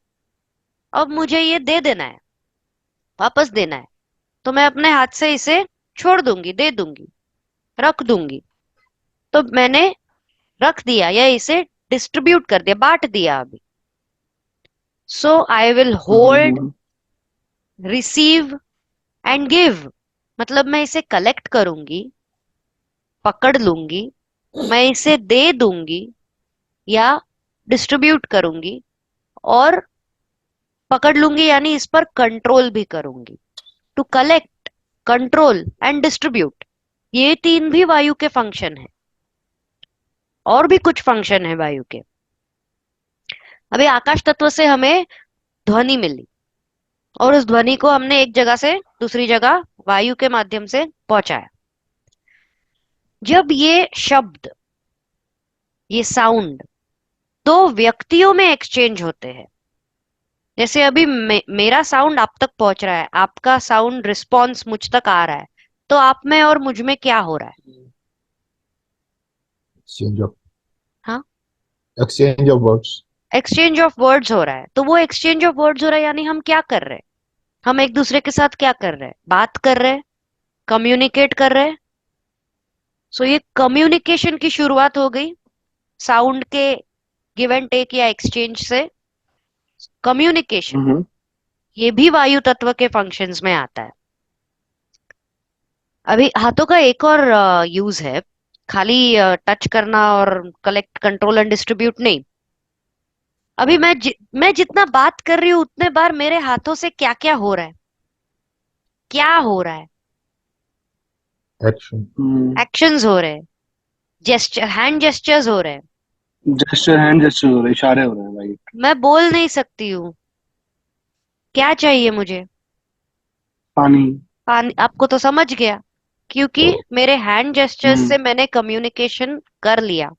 अब मुझे ये दे देना है, वापस देना है। तो मैं अपने हाथ से इसे छोड़ दूंगी, दे दूंगी, रख दूंगी। तो मैंने रख दिया या इसे डिस्ट्रीब्यूट कर दिया, बांट दिया अभी। So I will hold, hmm, receive and give. मतलब मैं इसे कलेक्ट करूंगी, पकड़ लूंगी, मैं इसे दे दूंगी या डिस्ट्रीब्यूट करूंगी, और पकड़ लूंगी यानी इस पर कंट्रोल भी करूंगी। To collect, control and distribute, ये तीन भी वायु के फंक्शन है। और भी कुछ फंक्शन है वायु के। अभी आकाश तत्व से हमें ध्वनि मिली, और उस ध्वनि को हमने एक जगह से दूसरी जगह वायु के माध्यम से पहुंचाया। जब ये शब्द, ये साउंड दो व्यक्तियों में एक्सचेंज होते हैं, जैसे अभी मेरा साउंड आप तक पहुंच रहा है, आपका साउंड रिस्पॉन्स मुझ तक आ रहा है, तो आप में और मुझ में क्या हो रहा है? एक्सचेंज ऑफ हाँ, exchange of words. Exchange of words हो रहा है। तो वो एक्सचेंज ऑफ वर्ड्स हो रहा है यानी हम क्या कर रहे हैं? हम एक दूसरे के साथ क्या कर रहे हैं? बात कर रहे हैं, कम्युनिकेट कर रहे हैं। सो ये कम्युनिकेशन की शुरुआत हो गई साउंड के गिव एंड टेक या एक्सचेंज से। कम्युनिकेशन हम्म, ये भी वायु तत्व के फंक्शंस में आता है। अभी हाथों का एक और यूज है, खाली टच करना और कलेक्ट, कंट्रोल एंड डिस्ट्रीब्यूट नहीं। अभी मैं जितना बात कर रही हूँ उतने बार मेरे हाथों से क्या क्या हो रहा है, क्या हो रहा है? एक्शन। एक्शंस हो रहे हैं, जेस्चर, हैंड जेस्चर्स हो रहे हैं। जेस्चर, हैंड जेस्चर हो रहे हैं, इशारे हो रहे हैं भाई। मैं बोल नहीं सकती हूँ, क्या चाहिए मुझे? पानी। पानी। आपको तो समझ गया, क्योंकि मेरे हैंड जेस्चर्स हम्म, से मैंने कम्युनिकेशन कर लिया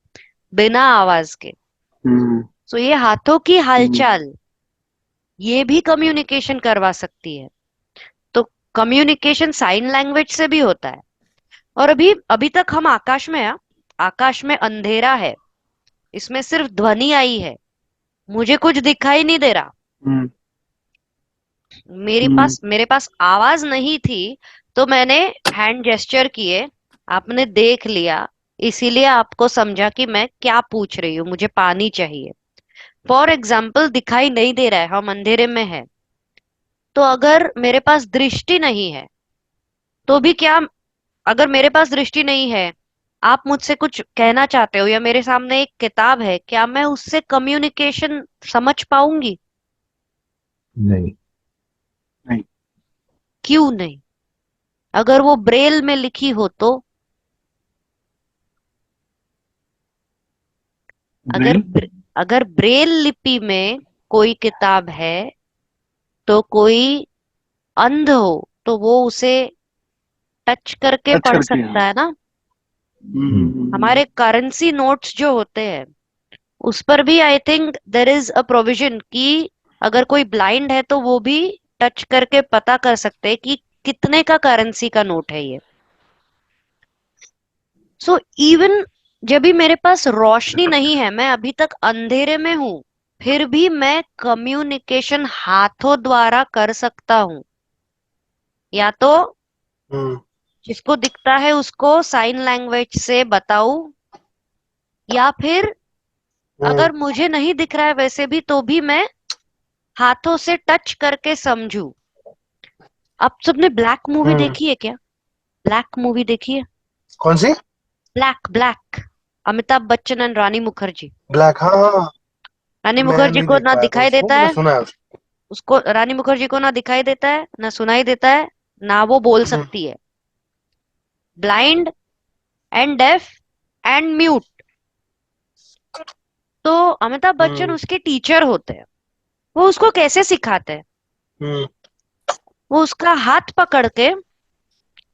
बिना आवाज के। हम्म, सो ये हाथों की हम्म, हलचल ये भी कम्युनिकेशन करवा सकती है। तो कम्युनिकेशन साइन लैंग्वेज से भी होता है। और अभी अभी तक हम आकाश में हैं। आकाश में अंधेरा है, इसमें सिर्फ ध्वनि आई है, मुझे कुछ दिखाई नहीं दे रहा, हम्म, हम्म, मेरे पास आवाज नहीं थी, तो मैंने हैंड जेस्चर किए, आपने देख लिया, इसीलिए आपको समझा कि मैं क्या पूछ रही हूँ, मुझे पानी चाहिए। फॉर एग्जाम्पल, दिखाई नहीं दे रहा है, हम अंधेरे में है, तो अगर मेरे पास दृष्टि नहीं है तो भी क्या, अगर मेरे पास दृष्टि नहीं है, आप मुझसे कुछ कहना चाहते हो या मेरे सामने एक किताब है, क्या मैं उससे कम्युनिकेशन समझ पाऊंगी? नहीं। नहीं। क्यों नहीं? अगर वो ब्रेल में लिखी हो तो? अगर ब्रेल। अगर ब्रेल लिपि में कोई किताब है, तो कोई अंध हो तो वो उसे टच करके टच पढ़ करके, सकता हाँ। है ना? हम्म। हमारे करेंसी नोट्स जो होते हैं उस पर भी I think there is a provision कि अगर कोई ब्लाइंड है तो वो भी टच करके पता कर सकते हैं कि कितने का करेंसी का नोट है ये। सो इवन जब भी मेरे पास रोशनी नहीं है, मैं अभी तक अंधेरे में हूं, फिर भी मैं कम्युनिकेशन हाथों द्वारा कर सकता हूं। या तो हम्म, जिसको दिखता है उसको साइन लैंग्वेज से बताऊं, या फिर हम्म, अगर मुझे नहीं दिख रहा है वैसे भी, तो भी मैं हाथों से टच करके समझू। आप सबने ब्लैक मूवी हम्म। देखी है क्या? ब्लैक मूवी देखी है? कौन सी? Black Black, Amitabh Bachchan and Rani Mukherjee. Black, हाँ हाँ। रानी मैं मुखर्जी नहीं को देख ना पाया था दिखाई उसको, देता मैंने है, सुना है उसको रानी मुखर्जी को ना दिखाई देता है ना सुनाई देता है, ना वो बोल हम्म, सकती है। Blind and deaf and mute. तो अमिताभ बच्चन हम्म, उसके टीचर होते हैं। वो उसको कैसे सिखाते हैं? हम्म, वो उसका हाथ पकड़ के,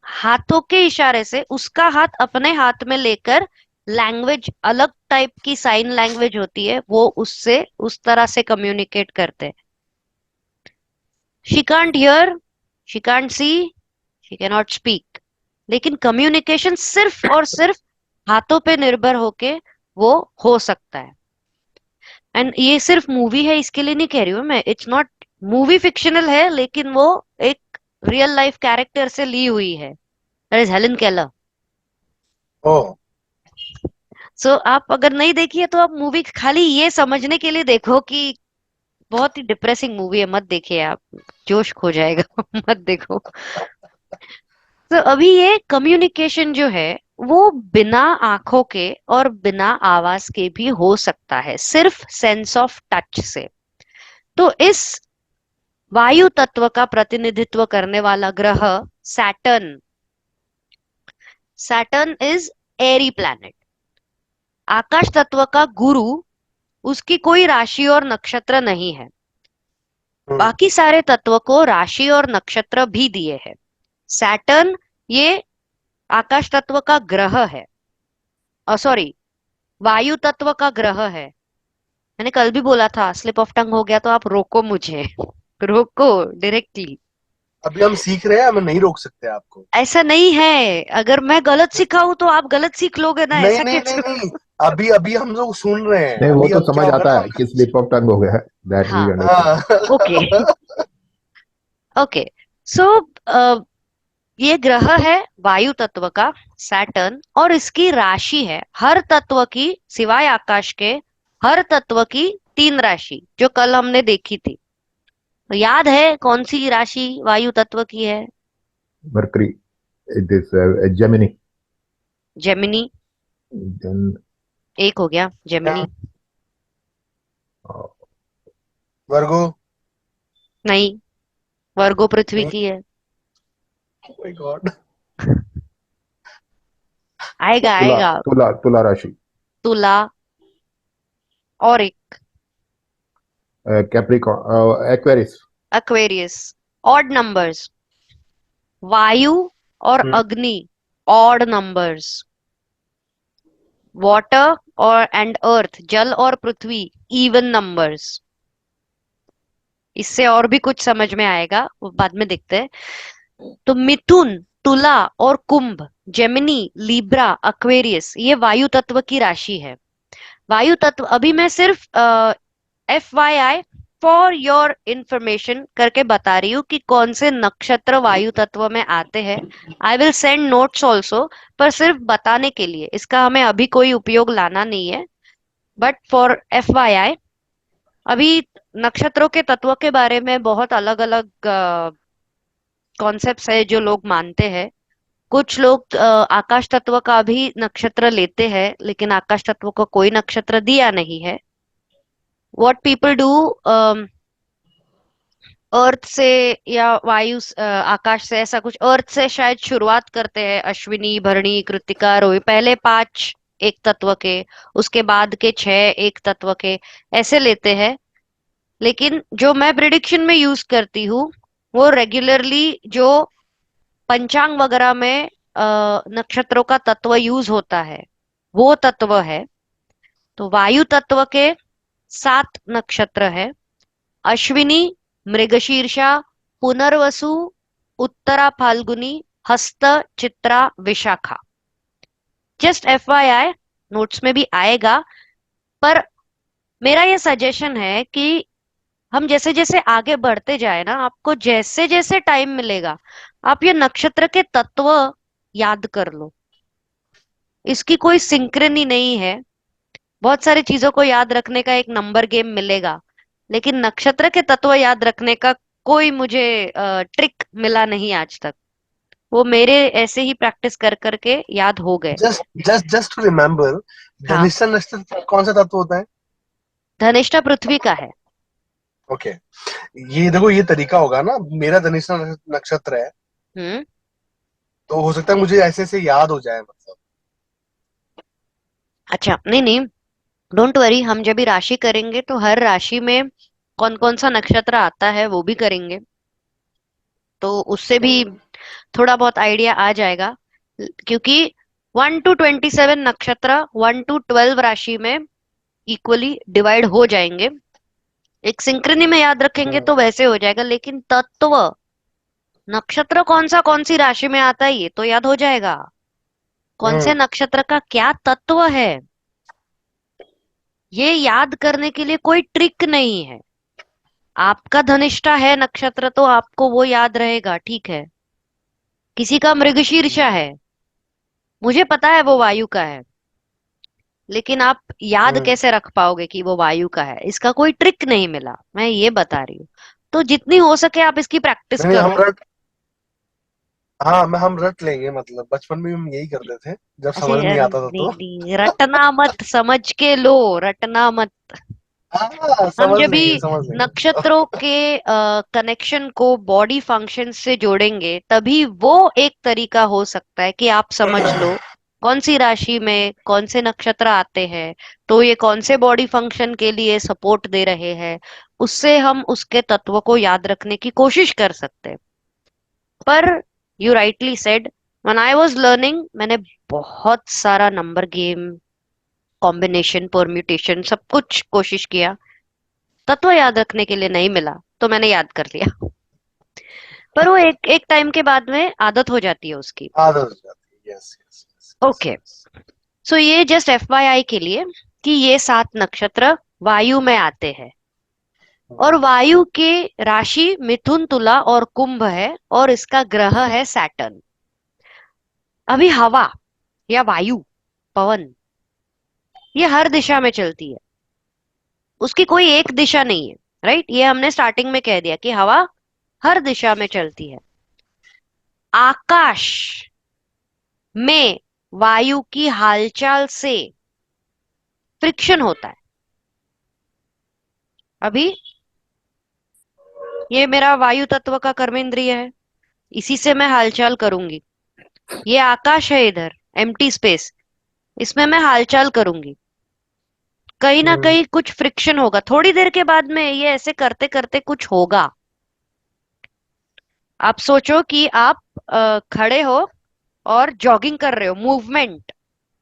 हाथों के इशारे से उसका हाथ अपने हाथ में लेकर, लैंग्वेज, अलग टाइप की साइन लैंग्वेज होती है, वो उससे उस तरह से कम्युनिकेट करते हैं। She can't hear, she can't see, she can not speak, लेकिन कम्युनिकेशन सिर्फ और सिर्फ हाथों पे निर्भर होके वो हो सकता है। एंड ये सिर्फ मूवी है इसके लिए नहीं कह रही हूँ मैं, इट्स नॉट, मूवी फिक्शनल है लेकिन वो एक रियल लाइफ कैरेक्टर से ली हुई है, दैट इज हेलन केलर। ओ, सो आप अगर नहीं देखी है तो आप मूवी खाली ये समझने के लिए देखो कि बहुत ही डिप्रेसिंग मूवी है, मत देखिए आप, जोश खो जाएगा। मत देखो। तो अभी ये कम्युनिकेशन जो है वो बिना आंखों के और बिना आवाज के भी हो सकता है, सिर्फ सेंस ऑफ टच से। तो इस वायु तत्व का प्रतिनिधित्व करने वाला ग्रह Saturn, Saturn is airy planet. आकाश तत्व का गुरु, उसकी कोई राशि और नक्षत्र नहीं है। हम्म, बाकी सारे तत्व को राशि और नक्षत्र भी दिए हैं। सैटर्न ये आकाश तत्व का ग्रह है, सॉरी, वायु तत्व का ग्रह है। मैंने कल भी बोला था, स्लिप ऑफ टंग हो गया तो आप रोको मुझे। रोको डायरेक्टली। अभी हम सीख रहे हैं, हमें नहीं रोक सकते आपको। ऐसा नहीं है, अगर मैं गलत सिखाऊं तो आप गलत सीख लोगे ना, नहीं ऐसा नहीं नहीं कैसे? नहीं, अभी अभी हम लोग सुन रहे हैं, नहीं, वो अभी तो अब क्या समझ होगा आता ना है कि स्लिप ऑफ टंग हो गया है, दैट वी हाँ, अंडरस्टैंड। ओके। हाँ। ओके। सो ये ग्रह है वायु तत्व का, सैटर्न, और इसकी राशि है हर तत्व की, सिवाय आकाश के, हर तत्व की 3 राशि जो कल हमने देखी थी। तो याद है कौन सी राशि वायु तत्व की है? Mercury, this Gemini, Gemini then एक हो गया, जेमिनी। वर्गो। नहीं, वर्गो पृथ्वी नहीं, की है। My God. आएगा तुला आएगा। तुला तुला राशि, तुला, और एक Capricorn, Aquarius, Aquarius. Odd numbers, वायु और हम्म, अग्नि ऑड नंबर्स, वाटर और एंड अर्थ, जल और पृथ्वी इवन नंबर्स। इससे और भी कुछ समझ में आएगा, वो बाद में देखते हैं। तो मिथुन, तुला और कुंभ, जेमिनी, लिब्रा, अक्वेरियस, ये वायु तत्व की राशि है। वायु तत्व, अभी मैं सिर्फ FYI, फॉर योर इंफॉर्मेशन करके बता रही हूँ कि कौन से नक्षत्र वायु तत्व में आते हैं। I will send notes also, पर सिर्फ बताने के लिए, इसका हमें अभी कोई उपयोग लाना नहीं है, बट फॉर FYI। अभी नक्षत्रों के तत्व के बारे में बहुत अलग अलग कॉन्सेप्ट्स है जो लोग मानते हैं। कुछ लोग आकाश तत्व का भी नक्षत्र लेते हैं, लेकिन आकाश तत्व को कोई नक्षत्र दिया नहीं है। व्हाट पीपल डू, अर्थ से या आकाश से, ऐसा कुछ, अर्थ से शायद शुरुआत करते हैं, अश्विनी, भरणी, कृत्तिका, रोहिणी, पहले 5 एक तत्व के, उसके बाद के 6 एक तत्व के, ऐसे लेते हैं। लेकिन जो मैं प्रिडिक्शन में यूज करती हूँ, वो रेगुलरली जो पंचांग वगैरह में नक्षत्रों का तत्व यूज होता है, वो तत्व है। तो वायु तत्व के 7 नक्षत्र है: अश्विनी, मृगशीर्षा, पुनर्वसु, उत्तरा फाल्गुनी, हस्त, Chitra, Vishakha. Just FYI, notes में भी आएगा। पर मेरा ये सजेशन है कि हम जैसे जैसे आगे बढ़ते जाए ना, आपको जैसे जैसे टाइम मिलेगा, आप ये नक्षत्र के तत्व याद कर लो। इसकी कोई सिंक्रनी नहीं है। बहुत सारी चीजों को याद रखने का एक नंबर गेम मिलेगा, लेकिन नक्षत्र के तत्व याद रखने का कोई मुझे ट्रिक मिला नहीं आज तक। वो मेरे ऐसे ही प्रैक्टिस कर करके याद हो गए। जस्ट टू रिमेम्बर, हाँ, धनिष्ठा नक्षत्र कौन सा तत्व होता है? धनिष्ठा पृथ्वी का है। ओके, ये देखो, ये तरीका होगा ना, मेरा धनिष्ठा नक्षत्र है, हम्म। तो हो सकता है मुझे ऐसे ऐसे याद हो जाए, मतलब। अच्छा, नहीं नहीं, डोंट वरी, हम जब भी राशि करेंगे तो हर राशि में कौन कौन सा नक्षत्र आता है वो भी करेंगे, तो उससे भी थोड़ा बहुत आइडिया आ जाएगा। क्योंकि 1 to 27 नक्षत्र 1 to 12 राशि में इक्वली डिवाइड हो जाएंगे। एक सिंक्रोनी में याद रखेंगे तो वैसे हो जाएगा, लेकिन तत्व, नक्षत्र कौन सी राशि में आता है ये तो याद हो जाएगा। कौन से हम्म नक्षत्र का क्या तत्व है, ये याद करने के लिए कोई ट्रिक नहीं है। आपका धनिष्ठा है नक्षत्र तो आपको वो याद रहेगा, ठीक है। किसी का मृगशीर्षा है, मुझे पता है वो वायु का है, लेकिन आप याद हम्म कैसे रख पाओगे कि वो वायु का है? इसका कोई ट्रिक नहीं मिला, मैं ये बता रही हूँ। तो जितनी हो सके आप इसकी प्रैक्टिस नहीं, करो। हम रट लेंगे, मतलब बचपन में हम यही करते थे जब ऐसे समझ नहीं आता था नहीं तो। नहीं, रटना मत, समझ के लो, रटना मत। हाँ, हम समझ जब भी लेंगे, समझ लेंगे। नक्षत्रों के कनेक्शन को बॉडी फंक्शन से जोड़ेंगे तभी वो एक तरीका हो सकता है कि आप समझ लो कौन सी राशि में कौन से नक्षत्र आते हैं, तो ये कौन से बॉडी फंक्शन के लिए सपोर्ट दे रहे हैं। उससे हम उसके तत्व को याद रखने की कोशिश कर सकते हैं। पर you rightly said, when I was learning मैंने बहुत सारा नंबर गेम, कॉम्बिनेशन, परम्यूटेशन, सब कुछ कोशिश किया। तत्व याद रखने के लिए नहीं मिला तो मैंने याद कर लिया। पर वो एक एक टाइम के बाद में आदत हो जाती है उसकी। आदत हो जाती है, yes yes yes yes okay, so ये जस्ट FYI के लिए कि ये 7 नक्षत्र वायु में आते हैं, और वायु के राशि मिथुन, तुला और कुंभ है, और इसका ग्रह है सैटर्न। अभी हवा या वायु, पवन, ये हर दिशा में चलती है, उसकी कोई एक दिशा नहीं है। राइट, ये हमने स्टार्टिंग में कह दिया कि हवा हर दिशा में चलती है। आकाश में वायु की हालचाल से फ्रिक्शन होता है। अभी ये मेरा वायु तत्व का कर्मेंद्रिय है, इसी से मैं हालचाल करूंगी। ये आकाश है, इधर एम्प्टी स्पेस, इसमें मैं हालचाल करूंगी। कहीं ना हम्म कहीं कुछ फ्रिक्शन होगा, थोड़ी देर के बाद में ये ऐसे करते करते कुछ होगा। आप सोचो कि आप खड़े हो और जॉगिंग कर रहे हो, मूवमेंट,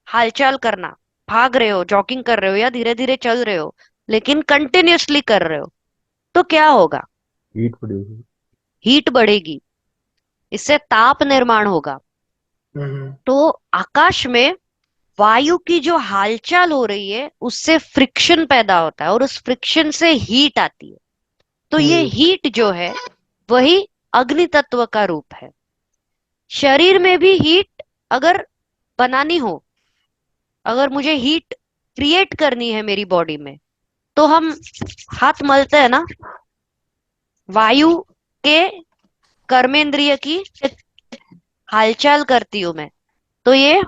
हालचाल करना, भाग रहे हो, जॉगिंग कर रहे हो, या धीरे धीरे चल रहे हो, लेकिन कंटिन्यूअसली कर रहे हो, तो क्या होगा? Heat produce. हीट बढ़ेगी, इससे ताप निर्माण होगा। हम्म तो आकाश में वायु की जो हालचाल हो रही है उससे फ्रिक्शन पैदा होता है, और उस फ्रिक्शन से हीट आती है। तो ये हम्म हीट जो है वही अग्नि तत्व का रूप है। शरीर में भी हीट अगर बनानी हो, अगर मुझे हीट क्रिएट करनी है मेरी बॉडी में, तो हम हाथ मलते हैं ना, वायु के कर्मेंद्रिय की हालचाल करती हूं मैं, तो ये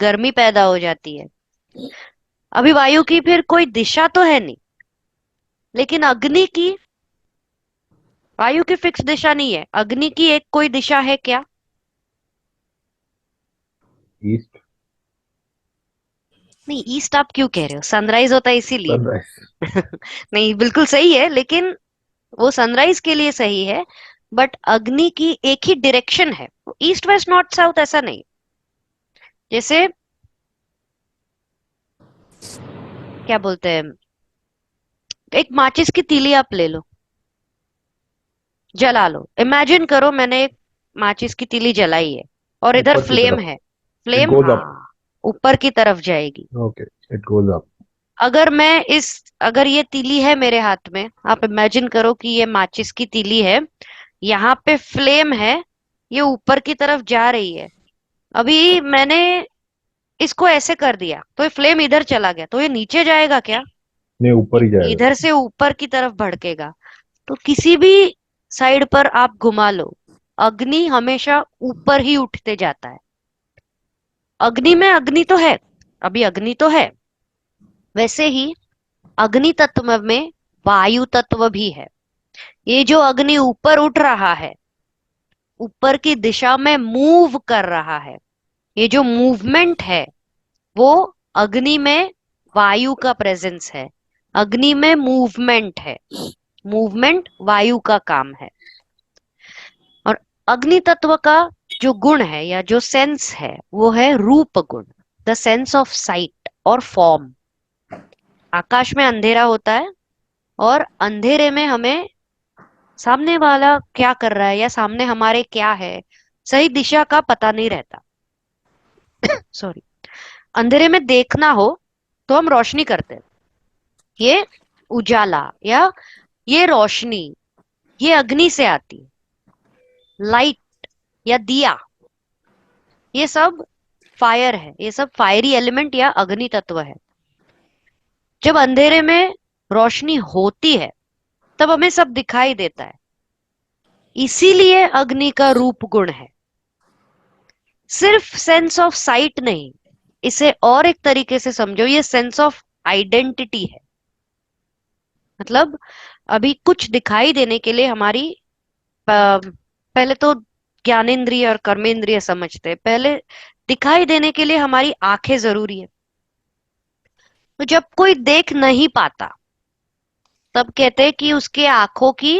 गर्मी पैदा हो जाती है। अभी वायु की फिर कोई दिशा तो है नहीं, लेकिन अग्नि की, वायु की फिक्स दिशा नहीं है, अग्नि की एक कोई दिशा है क्या? ईस्ट। नहीं, ईस्ट आप क्यों कह रहे हो, सनराइज होता है इसीलिए। सनराइज। नहीं, बिल्कुल सही है, लेकिन वो सनराइज के लिए सही है, बट अग्नि की एक ही डायरेक्शन है, ईस्ट वेस्ट नॉर्थ साउथ ऐसा नहीं। जैसे क्या बोलते हैं, एक माचिस की तीली आप ले लो, जला लो, इमेजिन करो मैंने एक माचिस की तीली जलाई है और इधर ऊपर की फ्लेम तरफ। है, इट फ्लेम, गोज अप। हाँ, ऊपर की तरफ जाएगी। ओके। It goes up. अगर मैं इस, अगर ये तीली है मेरे हाथ में, आप इमेजिन करो कि ये माचिस की तीली है, यहाँ पे फ्लेम है, ये ऊपर की तरफ जा रही है। अभी मैंने इसको ऐसे कर दिया तो ये फ्लेम इधर चला गया, तो ये नीचे जाएगा क्या? नहीं, ऊपर ही जाएगा। इधर से ऊपर की तरफ भड़केगा। तो किसी भी साइड पर आप घुमा लो, अग्नि हमेशा ऊपर ही उठते जाता है। अग्नि में अग्नि तो है, अभी अग्नि तो है, वैसे ही अग्नि तत्व में वायु तत्व भी है। ये जो अग्नि ऊपर उठ रहा है, ऊपर की दिशा में मूव कर रहा है, ये जो मूवमेंट है वो अग्नि में वायु का प्रेजेंस है। अग्नि में मूवमेंट है, मूवमेंट वायु का काम है। और अग्नि तत्व का जो गुण है या जो सेंस है वो है रूप गुण, द सेंस ऑफ साइट और फॉर्म। आकाश में अंधेरा होता है और अंधेरे में हमें सामने वाला क्या कर रहा है या सामने हमारे क्या है, सही दिशा का पता नहीं रहता। सॉरी। अंधेरे में देखना हो तो हम रोशनी करते हैं, ये उजाला या ये रोशनी ये अग्नि से आती है। लाइट या दिया ये सब फायर है, ये सब फायरी एलिमेंट या अग्नि तत्व है। जब अंधेरे में रोशनी होती है तब हमें सब दिखाई देता है, इसीलिए अग्नि का रूप गुण है। सिर्फ सेंस ऑफ साइट नहीं, इसे और एक तरीके से समझो, ये सेंस ऑफ आइडेंटिटी है। मतलब अभी कुछ दिखाई देने के लिए हमारी पहले तो ज्ञानेंद्रिय और कर्मेंद्रिय समझते हैं, पहले दिखाई देने के लिए हमारी आंखें जरूरी है। तो जब कोई देख नहीं पाता तब कहते हैं कि उसके आंखों की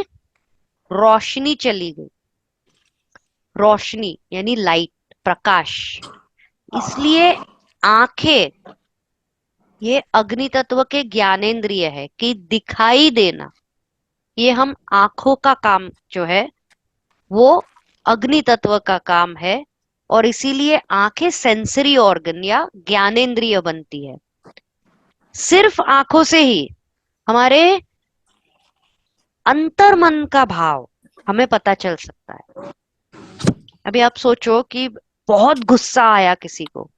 रोशनी चली गई। रोशनी यानी लाइट, प्रकाश। इसलिए आंखें ये अग्नि तत्व के ज्ञानेंद्रिय है कि दिखाई देना, ये हम आंखों का काम जो है वो अग्नि तत्व का काम है। और इसीलिए आंखें सेंसरी ऑर्गन या ज्ञानेंद्रिय बनती है। सिर्फ आंखों से ही हमारे अंतर मन का भाव हमें पता चल सकता है। अभी आप सोचो कि बहुत गुस्सा आया किसी को,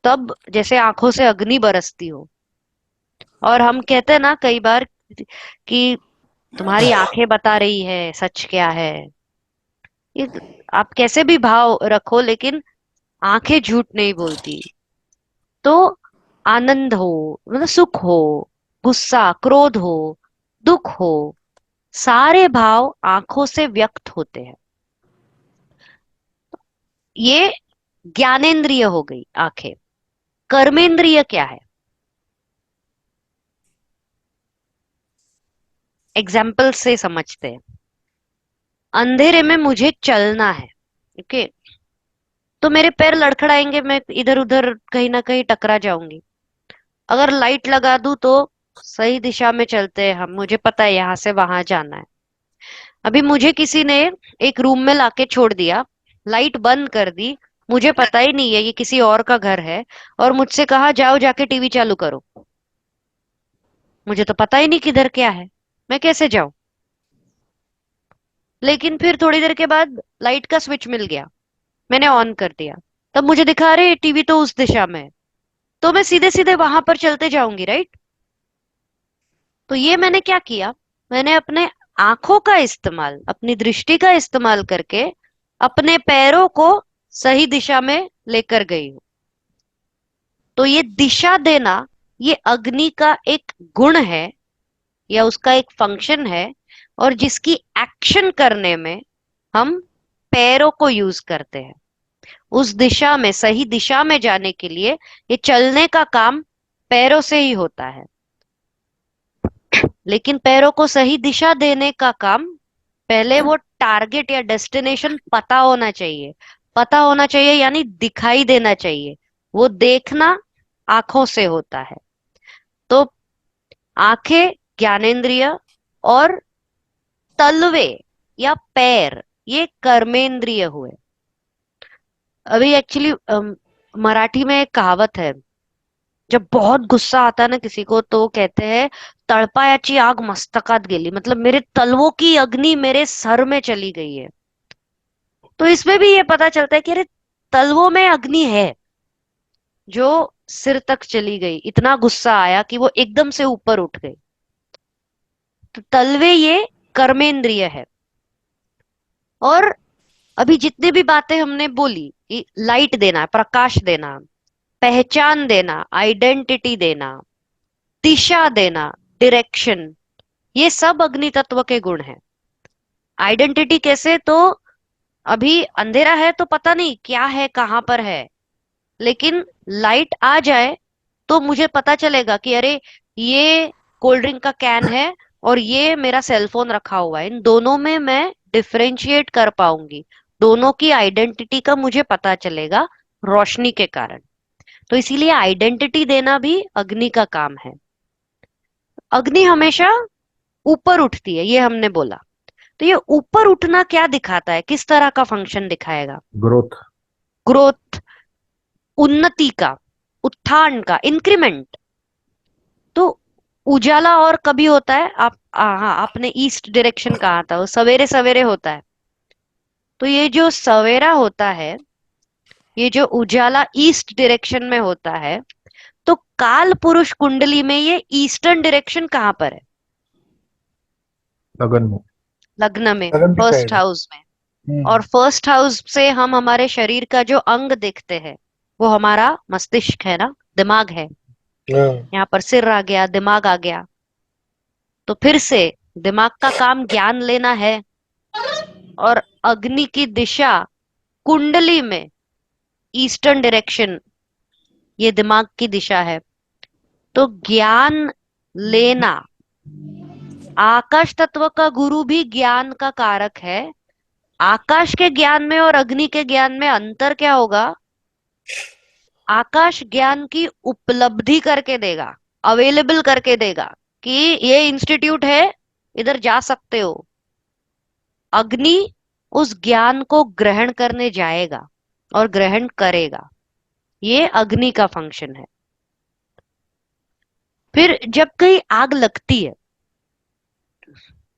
तब जैसे आंखों से अग्नि बरसती हो, और हम कहते हैं ना कई बार कि तुम्हारी आंखें बता रही है सच क्या है। ये आप कैसे भी भाव रखो लेकिन आंखें झूठ नहीं बोलती। तो आनंद हो, मतलब सुख हो, गुस्सा, क्रोध हो, दुख हो, सारे भाव आंखों से व्यक्त होते हैं। ये ज्ञानेंद्रिय हो गई आंखें। कर्मेंद्रिय क्या है? एग्जाम्पल से समझते हैं। अंधेरे में मुझे चलना है, ओके, तो मेरे पैर लड़खड़ाएंगे, मैं इधर उधर कहीं ना कहीं टकरा जाऊंगी। अगर लाइट लगा दूं तो सही दिशा में चलते हैं हम, मुझे पता है यहाँ से वहां जाना है। अभी मुझे किसी ने एक रूम में लाके छोड़ दिया, लाइट बंद कर दी, मुझे पता ही नहीं है ये किसी और का घर है, और मुझसे कहा जाओ जाके टीवी चालू करो, मुझे तो पता ही नहीं किधर क्या है, मैं कैसे जाऊं? लेकिन फिर थोड़ी देर के बाद लाइट का स्विच मिल गया, मैंने ऑन कर दिया, तब मुझे दिखा रहे टीवी तो उस दिशा में है, तो मैं सीधे सीधे वहां पर चलते जाऊंगी, राइट? तो ये मैंने क्या किया, मैंने अपने आंखों का इस्तेमाल, अपनी दृष्टि का इस्तेमाल करके अपने पैरों को सही दिशा में लेकर गई हूं। तो ये दिशा देना ये अग्नि का एक गुण है या उसका एक फंक्शन है, और जिसकी एक्शन करने में हम पैरों को यूज करते हैं। उस दिशा में, सही दिशा में जाने के लिए ये चलने का काम पैरों से ही होता है। लेकिन पैरों को सही दिशा देने का काम, पहले वो टारगेट या डेस्टिनेशन पता होना चाहिए। पता होना चाहिए यानी दिखाई देना चाहिए। वो देखना आंखों से होता है। तो आंखें ज्ञानेंद्रिय और तलवे या पैर ये कर्मेंद्रिय हुए। अभी एक्चुअली मराठी में एक कहावत है, जब बहुत गुस्सा आता है ना किसी को तो कहते हैं तळपायाची आग मस्तकात गेली, मतलब मेरे तलवों की अग्नि मेरे सर में चली गई है। तो इसमें भी ये पता चलता है कि अरे तलवों में अग्नि है जो सिर तक चली गई, इतना गुस्सा आया कि वो एकदम से ऊपर उठ गई। तो तलवे ये कर्मेंद्रिय है। और अभी जितनी भी बातें हमने बोली, लाइट देना, प्रकाश देना, पहचान देना, आइडेंटिटी देना, दिशा देना, डायरेक्शन, ये सब अग्नि तत्व के गुण हैं। आइडेंटिटी कैसे? तो अभी अंधेरा है तो पता नहीं क्या है, कहां पर है, लेकिन लाइट आ जाए तो मुझे पता चलेगा कि अरे ये कोल्ड ड्रिंक का कैन है और ये मेरा सेल फोन रखा हुआ है। इन दोनों में मैं डिफरेंशिएट कर पाऊंगी, दोनों की आइडेंटिटी का मुझे पता चलेगा रोशनी के कारण। तो इसीलिए आइडेंटिटी देना भी अग्नि का काम है। अग्नि हमेशा ऊपर उठती है, ये हमने बोला। तो ये ऊपर उठना क्या दिखाता है, किस तरह का फंक्शन दिखाएगा? ग्रोथ। ग्रोथ, उन्नति का, उत्थान का, इंक्रीमेंट। तो उजाला और कभी होता है, हाँ, आपने ईस्ट डायरेक्शन कहा था, वो सवेरे सवेरे होता है। तो ये जो सवेरा होता है, ये जो उजाला ईस्ट डायरेक्शन में होता है, तो काल पुरुष कुंडली में ये ईस्टर्न डायरेक्शन कहाँ पर है? लगन में। लग्न में, लगन की फर्स्ट साइड है। हाउस में। और फर्स्ट हाउस से हम हमारे शरीर का जो अंग देखते हैं, वो हमारा मस्तिष्क है ना, दिमाग है। हाँ। यहाँ पर सिर आ गया, दिमाग आ गया। तो फिर से दिमाग का काम ज्ञान लेना है, और अग्नि की दिशा कुंडली में ईस्टर्न डायरेक्शन, ये दिमाग की दिशा है। तो ज्ञान लेना, आकाश तत्व का गुरु भी ज्ञान का कारक है। आकाश के ज्ञान में और अग्नि के ज्ञान में अंतर क्या होगा? आकाश ज्ञान की उपलब्धि करके देगा, अवेलेबल करके देगा कि ये इंस्टीट्यूट है, इधर जा सकते हो। अग्नि उस ज्ञान को ग्रहण करने जाएगा और ग्रहण करेगा। ये अग्नि का फंक्शन है। फिर जब कहीं आग लगती है,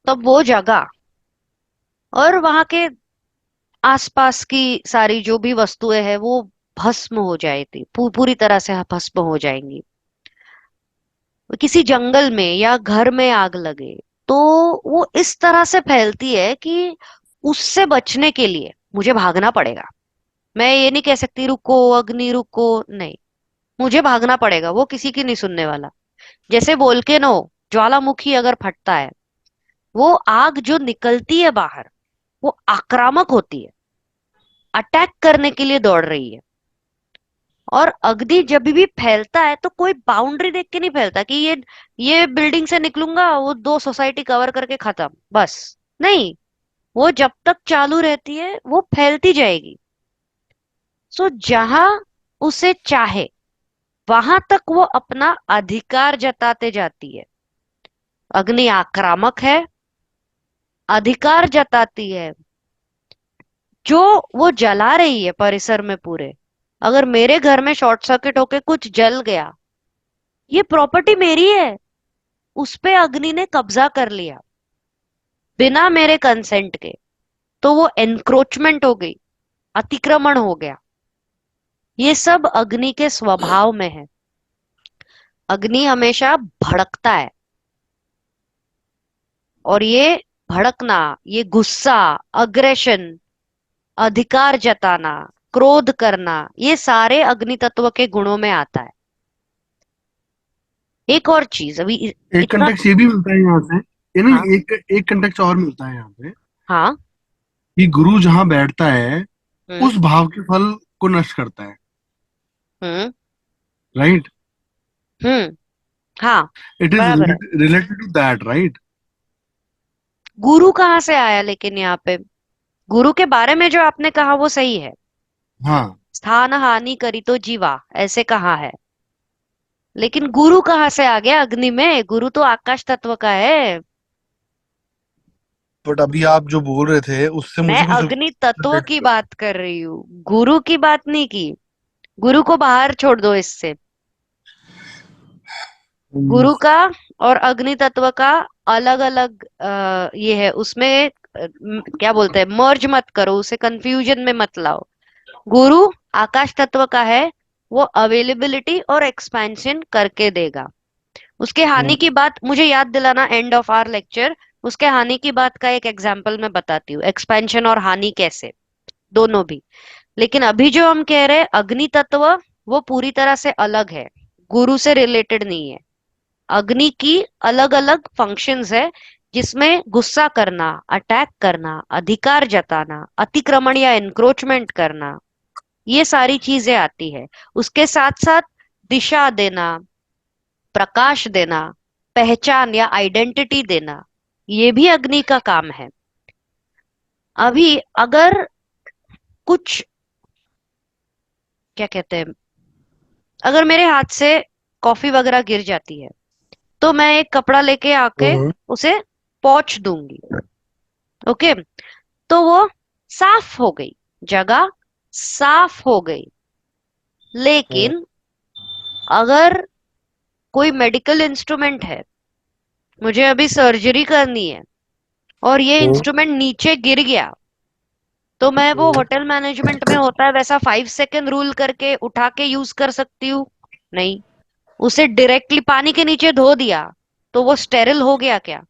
तब वो जगह और वहां के आसपास की सारी जो भी वस्तुएं हैं वो भस्म हो जाती, पूरी तरह से भस्म हो जाएंगी। किसी जंगल में या घर में आग लगे तो वो इस तरह से फैलती है कि उससे बचने के लिए मुझे भागना पड़ेगा। मैं ये नहीं कह सकती रुको अग्नि रुको, नहीं, मुझे भागना पड़ेगा, वो किसी की नहीं सुनने वाला। जैसे वोल्केनो, ज्वालामुखी अगर फटता है, वो आग जो निकलती है बाहर, वो आक्रामक होती है, अटैक करने के लिए दौड़ रही है। और अग्नि जब भी फैलता है तो कोई बाउंड्री देख के नहीं फैलता कि ये बिल्डिंग से निकलूंगा, वो 2 सोसाइटी कवर करके खत्म, बस नहीं। वो जब तक चालू रहती है वो फैलती जाएगी। सो जहां उसे चाहे वहां तक वो अपना अधिकार जताते जाती है। अग्नि आक्रामक है, अधिकार जताती है। जो वो जला रही है परिसर में पूरे, अगर मेरे घर में शॉर्ट सर्किट होके कुछ जल गया, ये प्रॉपर्टी मेरी है, उस पे अग्नि ने कब्जा कर लिया बिना मेरे कंसेंट के, तो वो एनक्रोचमेंट हो गई, अतिक्रमण हो गया। ये सब अग्नि के स्वभाव में है। अग्नि हमेशा भड़कता है, और ये भड़कना, ये गुस्सा, अग्रेशन, अधिकार जताना, क्रोध करना, ये सारे अग्नि तत्व के गुणों में आता है। एक और चीज अभी एक इतना। कंटेक्स्ट ये भी मिलता है यहाँ से, ये हाँ, नहीं, एक कंटेक्स्ट और मिलता है यहाँ पे हाँ। कि गुरु जहाँ बैठता है हम्म, उस भाव के फल को नष्ट करता है, हम्म, राइट? हम्म। हाँ, इट इज बराबर है। Related to that, right? गुरु कहाँ से आया लेकिन यहाँ पे? गुरु के बारे में जो आपने कहा वो सही है, हाँ। स्थान हानि करी तो जीवा, ऐसे कहा है। लेकिन गुरु कहाँ से आ गया अग्नि में? गुरु तो आकाश तत्व का है। बट अभी आप जो बोल रहे थे उससे मैं मुझे कुछ अग्नि तत्व रिलेट की हुआ। बात कर रही हूँ, गुरु की बात नहीं की। गुरु को बाहर छोड़ दो इससे। गुरु का और अग्नि तत्व का अलग अलग ये है, उसमें क्या बोलते हैं, मर्ज मत करो, उसे कंफ्यूजन में मत लाओ। गुरु आकाश तत्व का है, वो अवेलेबिलिटी और एक्सपेंशन करके देगा। उसके हानि की बात मुझे याद दिलाना एंड ऑफ आवर लेक्चर। उसके हानि की बात का एक एग्जांपल मैं बताती हूँ, एक्सपेंशन और हानि कैसे। दोनों भी। लेकिन अभी जो हम कह रहे हैं अग्नि तत्व, वो पूरी तरह से अलग है, गुरु से रिलेटेड नहीं है। अग्नि की अलग अलग फंक्शंस है, जिसमें गुस्सा करना, अटैक करना, अधिकार जताना, अतिक्रमण या एनक्रोचमेंट करना, ये सारी चीजें आती है। उसके साथ साथ दिशा देना, प्रकाश देना, पहचान या आइडेंटिटी देना, ये भी अग्नि का काम है। अभी अगर कुछ, क्या कहते हैं, अगर मेरे हाथ से कॉफी वगैरह गिर जाती है, तो मैं एक कपड़ा लेके आके उसे पोंछ दूंगी। ओके, तो वो साफ हो गई, जगह साफ हो गई। लेकिन अगर कोई मेडिकल इंस्ट्रूमेंट है, मुझे अभी सर्जरी करनी है, और ये इंस्ट्रूमेंट नीचे गिर गया, तो मैं वो होटल मैनेजमेंट में होता है वैसा 5 सेकंड रूल करके उठा के यूज कर सकती हूँ? नहीं। उसे डायरेक्टली पानी के नीचे धो दिया, तो वो स्टेरिल हो गया क्या?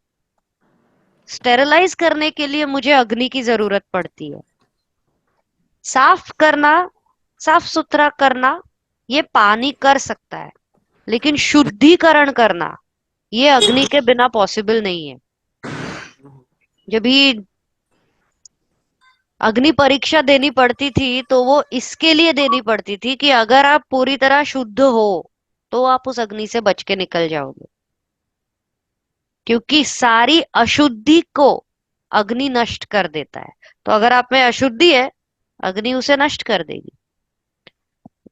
स्टेरिलाइज करने के लिए मुझे अग्नि की जरूरत पड़ती है। साफ करना, साफ सुथरा करना, ये पानी कर सकता है, लेकिन शुद्धिकरण करना, ये अग्नि के बिना पॉसिबल नहीं है। जब भी अग्नि परीक्षा देनी पड़ती थी, तो वो इसके लिए देनी पड़ती थी कि अगर आप पूरी तरह शुद्ध हो, तो आप उस अग्नि से बच के निकल जाओगे। क्योंकि सारी अशुद्धि को अग्नि नष्ट कर देता है। तो अगर आप में अशुद्धि है, अग्नि उसे नष्ट कर देगी।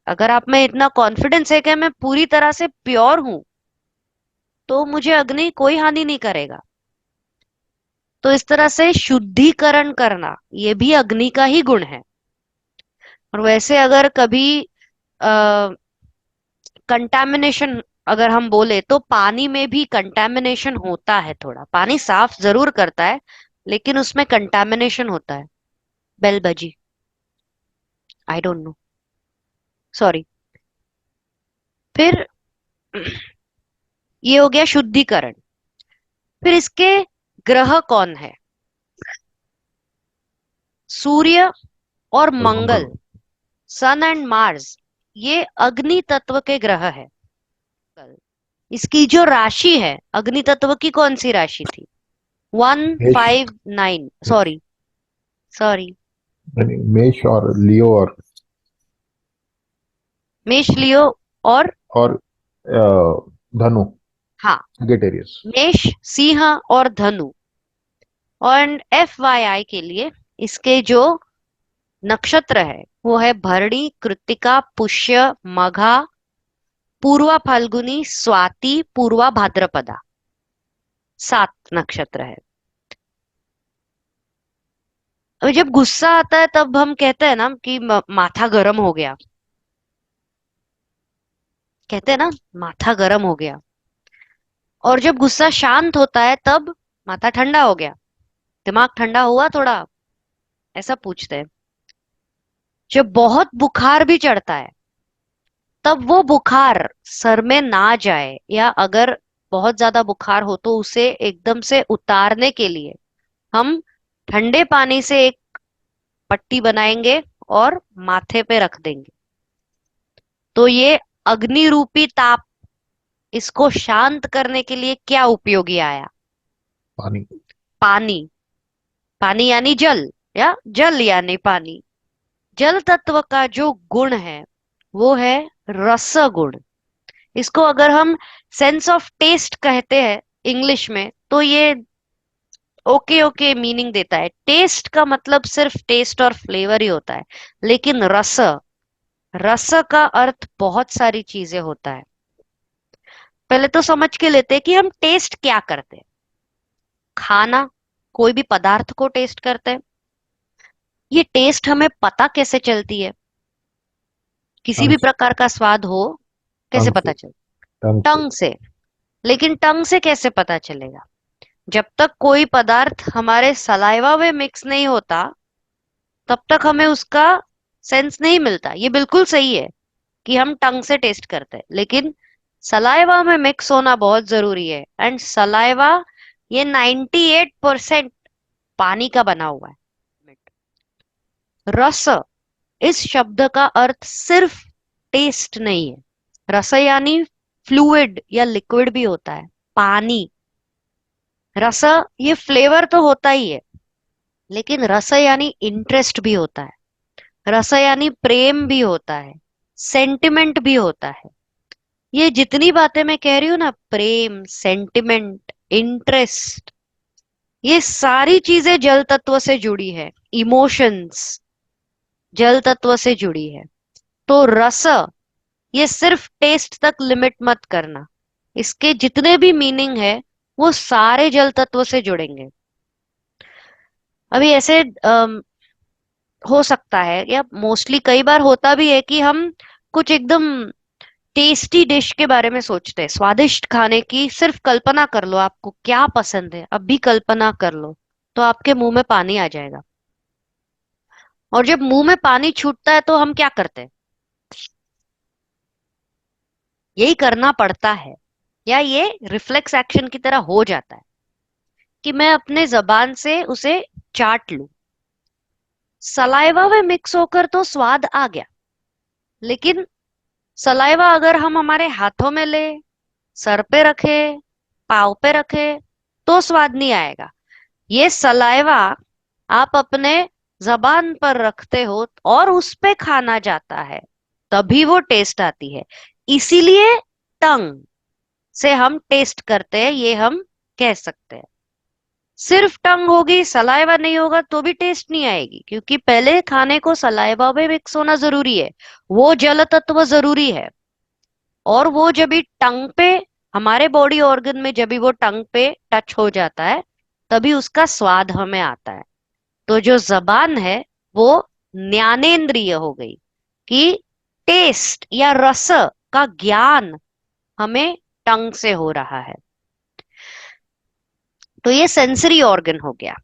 अगर आप में इतना कॉन्फिडेंस है कि मैं पूरी तरह से प्योर हूं, तो मुझे अग्नि कोई हानि नहीं करेगा। तो इस तरह से शुद्धिकरण करना, ये भी अग्नि का ही गुण है। और वैसे अगर कभी कंटामिनेशन अगर हम बोले, तो पानी में भी कंटामिनेशन होता है। थोड़ा पानी साफ जरूर करता है, लेकिन उसमें कंटामिनेशन होता है। बेल बजी, आई डोंट नो, सॉरी। फिर ये हो गया शुद्धिकरण। फिर इसके ग्रह कौन है? सूर्य और मंगल, सन एंड मार्स, ये अग्नि तत्व के ग्रह है। इसकी जो राशि है, अग्नि तत्व की कौन सी राशि थी? 159, सॉरी सॉरी, मेष और लियो मेष, लियो और धनु, हाँ, गेटेरियस। मेष, सिंह और धनु। और FYI के लिए, इसके जो नक्षत्र है वो है भरणी, कृत्तिका, पुष्य, मघा, पूर्वा फाल्गुनी, स्वाति, पूर्वा भाद्रपदा, 7 नक्षत्र है। अभी जब गुस्सा आता है, तब हम कहते हैं ना कि माथा गर्म हो गया, कहते हैं ना, माथा गर्म हो गया। और जब गुस्सा शांत होता है, तब माथा ठंडा हो गया, दिमाग ठंडा हुआ थोड़ा, ऐसा पूछते हैं। जब बहुत बुखार भी चढ़ता है, तब वो बुखार सर में ना जाए, या अगर बहुत ज्यादा बुखार हो तो उसे एकदम से उतारने के लिए हम ठंडे पानी से एक पट्टी बनाएंगे और माथे पे रख देंगे। तो ये अग्नि रूपी ताप, इसको शांत करने के लिए क्या उपयोगी आया? पानी। पानी। पानी यानी जल, या जल यानी पानी। जल तत्व का जो गुण है, वो है रस गुण। इसको अगर हम सेंस ऑफ टेस्ट कहते हैं इंग्लिश में, तो ये ओके ओके मीनिंग देता है। टेस्ट का मतलब सिर्फ टेस्ट और फ्लेवर ही होता है, लेकिन रस, रस का अर्थ बहुत सारी चीजें होता है। पहले तो समझ के लेते हैं कि हम टेस्ट क्या करते हैं। खाना, कोई भी पदार्थ को टेस्ट करते हैं। ये टेस्ट हमें पता कैसे चलती है? किसी टंग भी प्रकार का स्वाद हो, कैसे टंग पता से चल? टंग से टंग से। लेकिन टंग से कैसे पता चलेगा? जब तक कोई पदार्थ हमारे सलाइवा में मिक्स नहीं होता, तब तक हमें उसका सेंस नहीं मिलता। ये बिल्कुल सही है कि हम टंग से टेस्ट करते हैं, लेकिन सलाइवा में मिक्स होना बहुत जरूरी है। एंड सलाइवा, ये 98% पानी का बना हुआ है। रस इस शब्द का अर्थ सिर्फ टेस्ट नहीं है। रस यानी फ्लूइड या लिक्विड भी होता है, पानी। रस ये फ्लेवर तो होता ही है, लेकिन रस यानी इंटरेस्ट भी होता है, रस यानी प्रेम भी होता है, सेंटिमेंट भी होता है। ये जितनी बातें मैं कह रही हूं ना, प्रेम, सेंटिमेंट, इंटरेस्ट, ये सारी चीजें जल तत्व से जुड़ी है। इमोशंस जल तत्व से जुड़ी है। तो रस ये सिर्फ टेस्ट तक लिमिट मत करना, इसके जितने भी मीनिंग है वो सारे जल तत्व से जुड़ेंगे। अभी ऐसे हो सकता है, या मोस्टली कई बार होता भी है कि हम कुछ एकदम टेस्टी डिश के बारे में सोचते हैं, स्वादिष्ट खाने की सिर्फ कल्पना कर लो, आपको क्या पसंद है अभी कल्पना कर लो, तो आपके मुंह में पानी आ जाएगा। और जब मुंह में पानी छूटता है तो हम क्या करते हैं? यही करना पड़ता है, या ये रिफ्लेक्स एक्शन की तरह हो जाता है कि मैं अपने जबान से उसे चाट लूं। सलाइवा में मिक्स होकर तो स्वाद आ गया, लेकिन सलाइवा अगर हम हमारे हाथों में ले, सर पे रखे, पाव पे रखे, तो स्वाद नहीं आएगा। ये सलाइवा आप अपने जबान पर रखते हो और उस पे खाना जाता है, तभी वो टेस्ट आती है। इसीलिए टंग से हम टेस्ट करते हैं, ये हम कह सकते हैं। सिर्फ टंग होगी, सलाइवा नहीं होगा तो भी टेस्ट नहीं आएगी, क्योंकि पहले खाने को सलाइवा में मिक्स होना जरूरी है, वो जल तत्व जरूरी है। और वो जब भी टंग पे, हमारे बॉडी ऑर्गन में जब भी वो टंग पे टच हो जाता है, तभी उसका स्वाद हमें आता है। तो जो जबान है वो ज्ञानेंद्रिय हो गई कि टेस्ट या रस का ज्ञान हमें टंग से हो रहा है। तो ये सेंसरी ऑर्गन हो गया।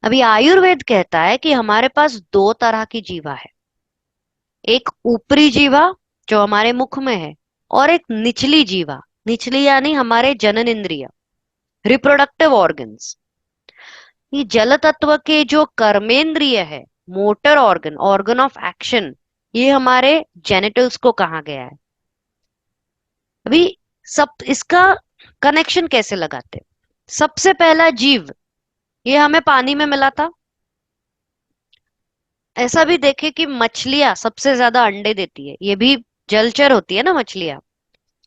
अभी आयुर्वेद कहता है कि हमारे पास दो तरह की जीवा है, एक ऊपरी जीवा जो हमारे मुख में है, और एक निचली जीवा, निचली यानी हमारे जनन इंद्रिय, रिप्रोडक्टिव ऑर्गन्स। ये जल तत्व के जो कर्मेंद्रिय है, motor organ, organ of action, ये हमारे जेनिटल्स को कहा गया है। अभी सब इसका कनेक्शन कैसे लगाते? सबसे पहला जीव ये हमें पानी में मिला था। ऐसा भी देखे कि मछलियां सबसे ज्यादा अंडे देती है, ये भी जलचर होती है ना मछलियां,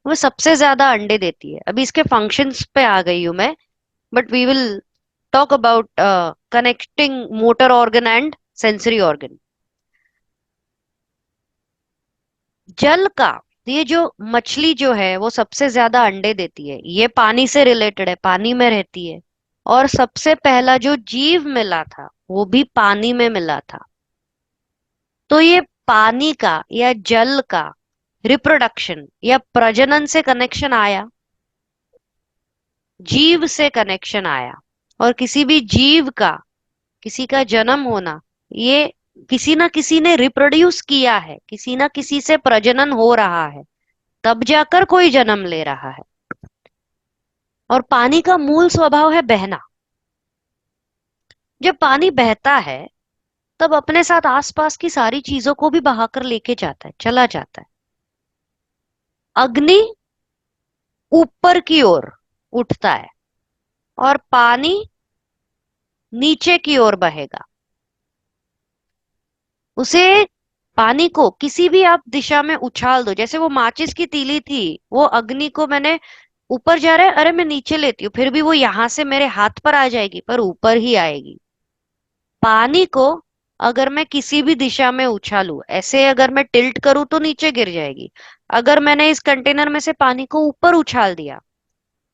वो सबसे ज्यादा अंडे देती है। अभी इसके फंक्शंस पे आ गई हूं मैं, but we will talk about connecting motor organ and sensory organ. जल का, ये जो मछली जो है वो सबसे ज्यादा अंडे देती है, ये पानी से रिलेटेड है, पानी में रहती है। और सबसे पहला जो जीव मिला था वो भी पानी में मिला था। तो ये पानी का या जल का रिप्रोडक्शन या प्रजनन से कनेक्शन आया, जीव से कनेक्शन आया। और किसी भी जीव का, किसी का जन्म होना, ये किसी ना किसी ने रिप्रोड्यूस किया है, किसी ना किसी से प्रजनन हो रहा है, तब जाकर कोई जन्म ले रहा है। और पानी का मूल स्वभाव है बहना। जब पानी बहता है तब अपने साथ आसपास की सारी चीजों को भी बहाकर लेके जाता है, चला जाता है। अग्नि ऊपर की ओर उठता है और पानी नीचे की ओर बहेगा। उसे, पानी को किसी भी आप दिशा में उछाल दो, जैसे वो माचिस की तीली थी, वो अग्नि को मैंने ऊपर जा रहा है, अरे मैं नीचे लेती हूँ, फिर भी वो यहां से मेरे हाथ पर आ जाएगी, पर ऊपर ही आएगी। पानी को अगर मैं किसी भी दिशा में उछालू, ऐसे अगर मैं टिल्ट करूँ तो नीचे गिर जाएगी। अगर मैंने इस कंटेनर में से पानी को ऊपर उछाल दिया,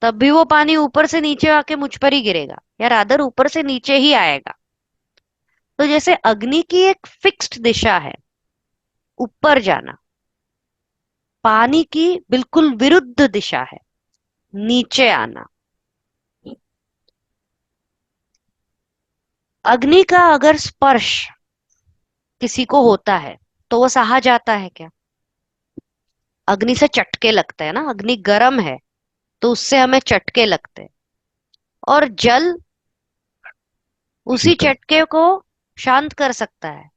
तब भी वो पानी ऊपर से नीचे आके मुझ पर ही गिरेगा, या रादर ऊपर से नीचे ही आएगा। तो जैसे अग्नि की एक फिक्स्ड दिशा है, ऊपर जाना, पानी की बिल्कुल विरुद्ध दिशा है, नीचे आना। अग्नि का अगर स्पर्श किसी को होता है तो वो सहा जाता है क्या? अग्नि से चटके लगते हैं ना, अग्नि गर्म है तो उससे हमें चटके लगते हैं। और जल उसी शीतल। चटके को शांत कर सकता है।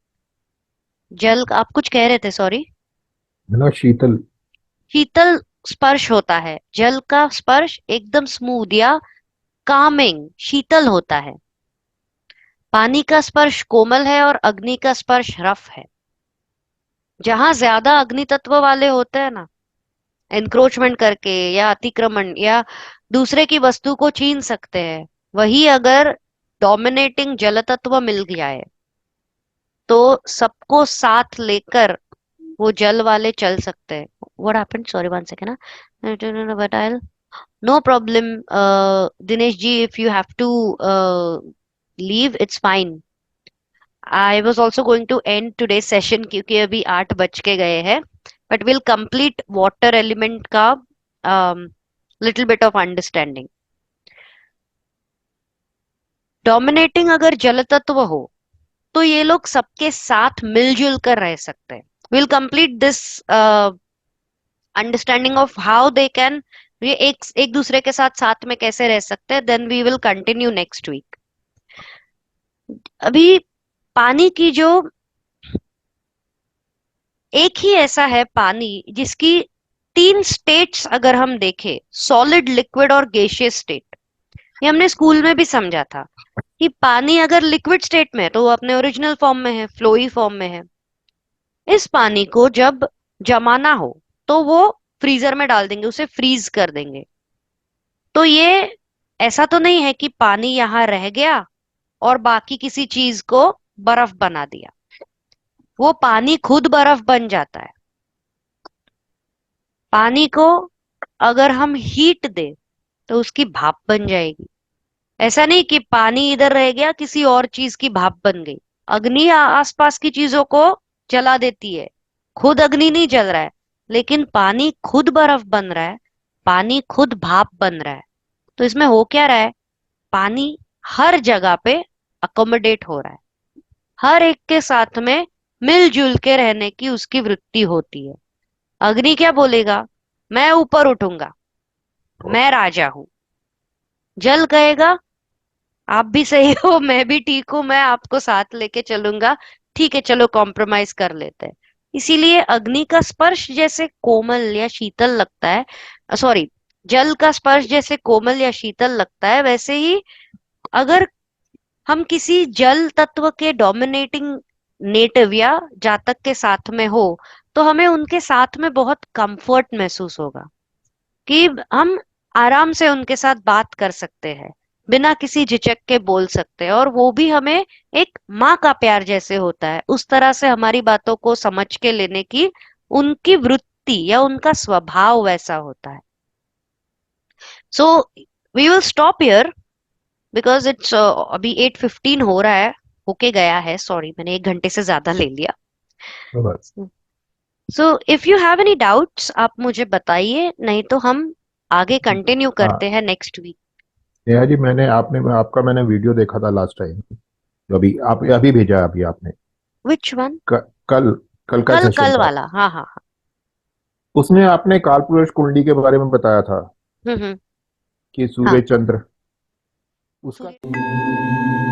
जल, आप कुछ कह रहे थे, सॉरी। शीतल। शीतल स्पर्श होता है, जल का स्पर्श एकदम स्मूथ या कामिंग, शीतल होता है। पानी का स्पर्श कोमल है और अग्नि का स्पर्श रफ है। जहां ज्यादा अग्नि तत्व वाले होते हैं ना, एनक्रोचमेंट करके या अतिक्रमण या दूसरे की वस्तु को छीन सकते हैं, वही अगर डोमिनेटिंग जल तत्व मिल जाए तो सबको साथ लेकर वो जल वाले चल सकते हैं। What happened, sorry one second ना, but I, no problem Dinesh ji, if you have to leave it's fine. I was also going to end today session क्योंकि अभी 8 बज के गए हैं, but will complete water element का little bit of understanding. Dominating अगर जल तत्व हो तो ये लोग सबके साथ मिलजुल कर रह सकते हैं। Will complete this understanding of how they can, ये एक एक दूसरे के साथ साथ में कैसे रह सकते हैं, then we will continue next week. अभी पानी की जो, एक ही ऐसा है पानी जिसकी 3 स्टेट्स अगर हम देखें, सॉलिड, लिक्विड और गैसियस स्टेट। ये हमने स्कूल में भी समझा था कि पानी अगर लिक्विड स्टेट में है तो वो अपने ओरिजिनल फॉर्म में है, फ्लोई फॉर्म में है। इस पानी को जब जमाना हो तो वो फ्रीजर में डाल देंगे, उसे फ्रीज कर देंगे। तो ये ऐसा तो नहीं है कि पानी यहाँ रह गया और बाकी किसी चीज को बर्फ बना दिया। वो पानी खुद बर्फ बन जाता है। पानी को अगर हम हीट दे तो उसकी भाप बन जाएगी। ऐसा नहीं कि पानी इधर रह गया, किसी और चीज की भाप बन गई। अग्नि आसपास की चीजों को जला देती है, खुद अग्नि नहीं जल रहा है, लेकिन पानी खुद बर्फ बन रहा है, पानी खुद भाप बन रहा है। तो इसमें हो क्या रहा है, पानी हर जगह पे अकोमोडेट हो रहा है, हर एक के साथ में मिलजुल के रहने की उसकी वृत्ति होती है। अग्नि क्या बोलेगा, मैं ऊपर उठूंगा, मैं राजा हूं। जल कहेगा, आप भी सही हो, मैं भी ठीक हूं, मैं आपको साथ लेके चलूंगा, ठीक है चलो कॉम्प्रोमाइज कर लेते हैं। इसीलिए अग्नि का स्पर्श जैसे कोमल या शीतल लगता है, सॉरी, जल का स्पर्श जैसे कोमल या शीतल लगता है, वैसे ही अगर हम किसी जल तत्व के डोमिनेटिंग नेटिव या जातक के साथ में हो तो हमें उनके साथ में बहुत कंफर्ट महसूस होगा कि हम आराम से उनके साथ बात कर सकते हैं, बिना किसी झिझक के बोल सकते हैं, और वो भी हमें एक माँ का प्यार जैसे होता है उस तरह से हमारी बातों को समझ के लेने की उनकी वृत्ति या उनका स्वभाव वैसा होता है। So we will stop here because it's अभी 8:15 हो रहा है, होके गया है, सॉरी मैंने 1 घंटे से ज्यादा ले लिया। बस। So if you have any doubts आप मुझे बताइए, नहीं तो हम आगे कंटिन्यू हाँ करते हैं नेक्स्ट वीक। नेहा जी, आपका मैंने वीडियो देखा था लास्ट टाइम, जो अभी आप अभी भेजा है अभी आपने। Which one? कल कल का कल सेशन कल था। वाला, हाँ हाँ हाँ। उसमें आपने कालपुरुष कुंडली के बारे में बताया था हम्म। कि हाँ। सूर्य चंद्र उसका सूर्य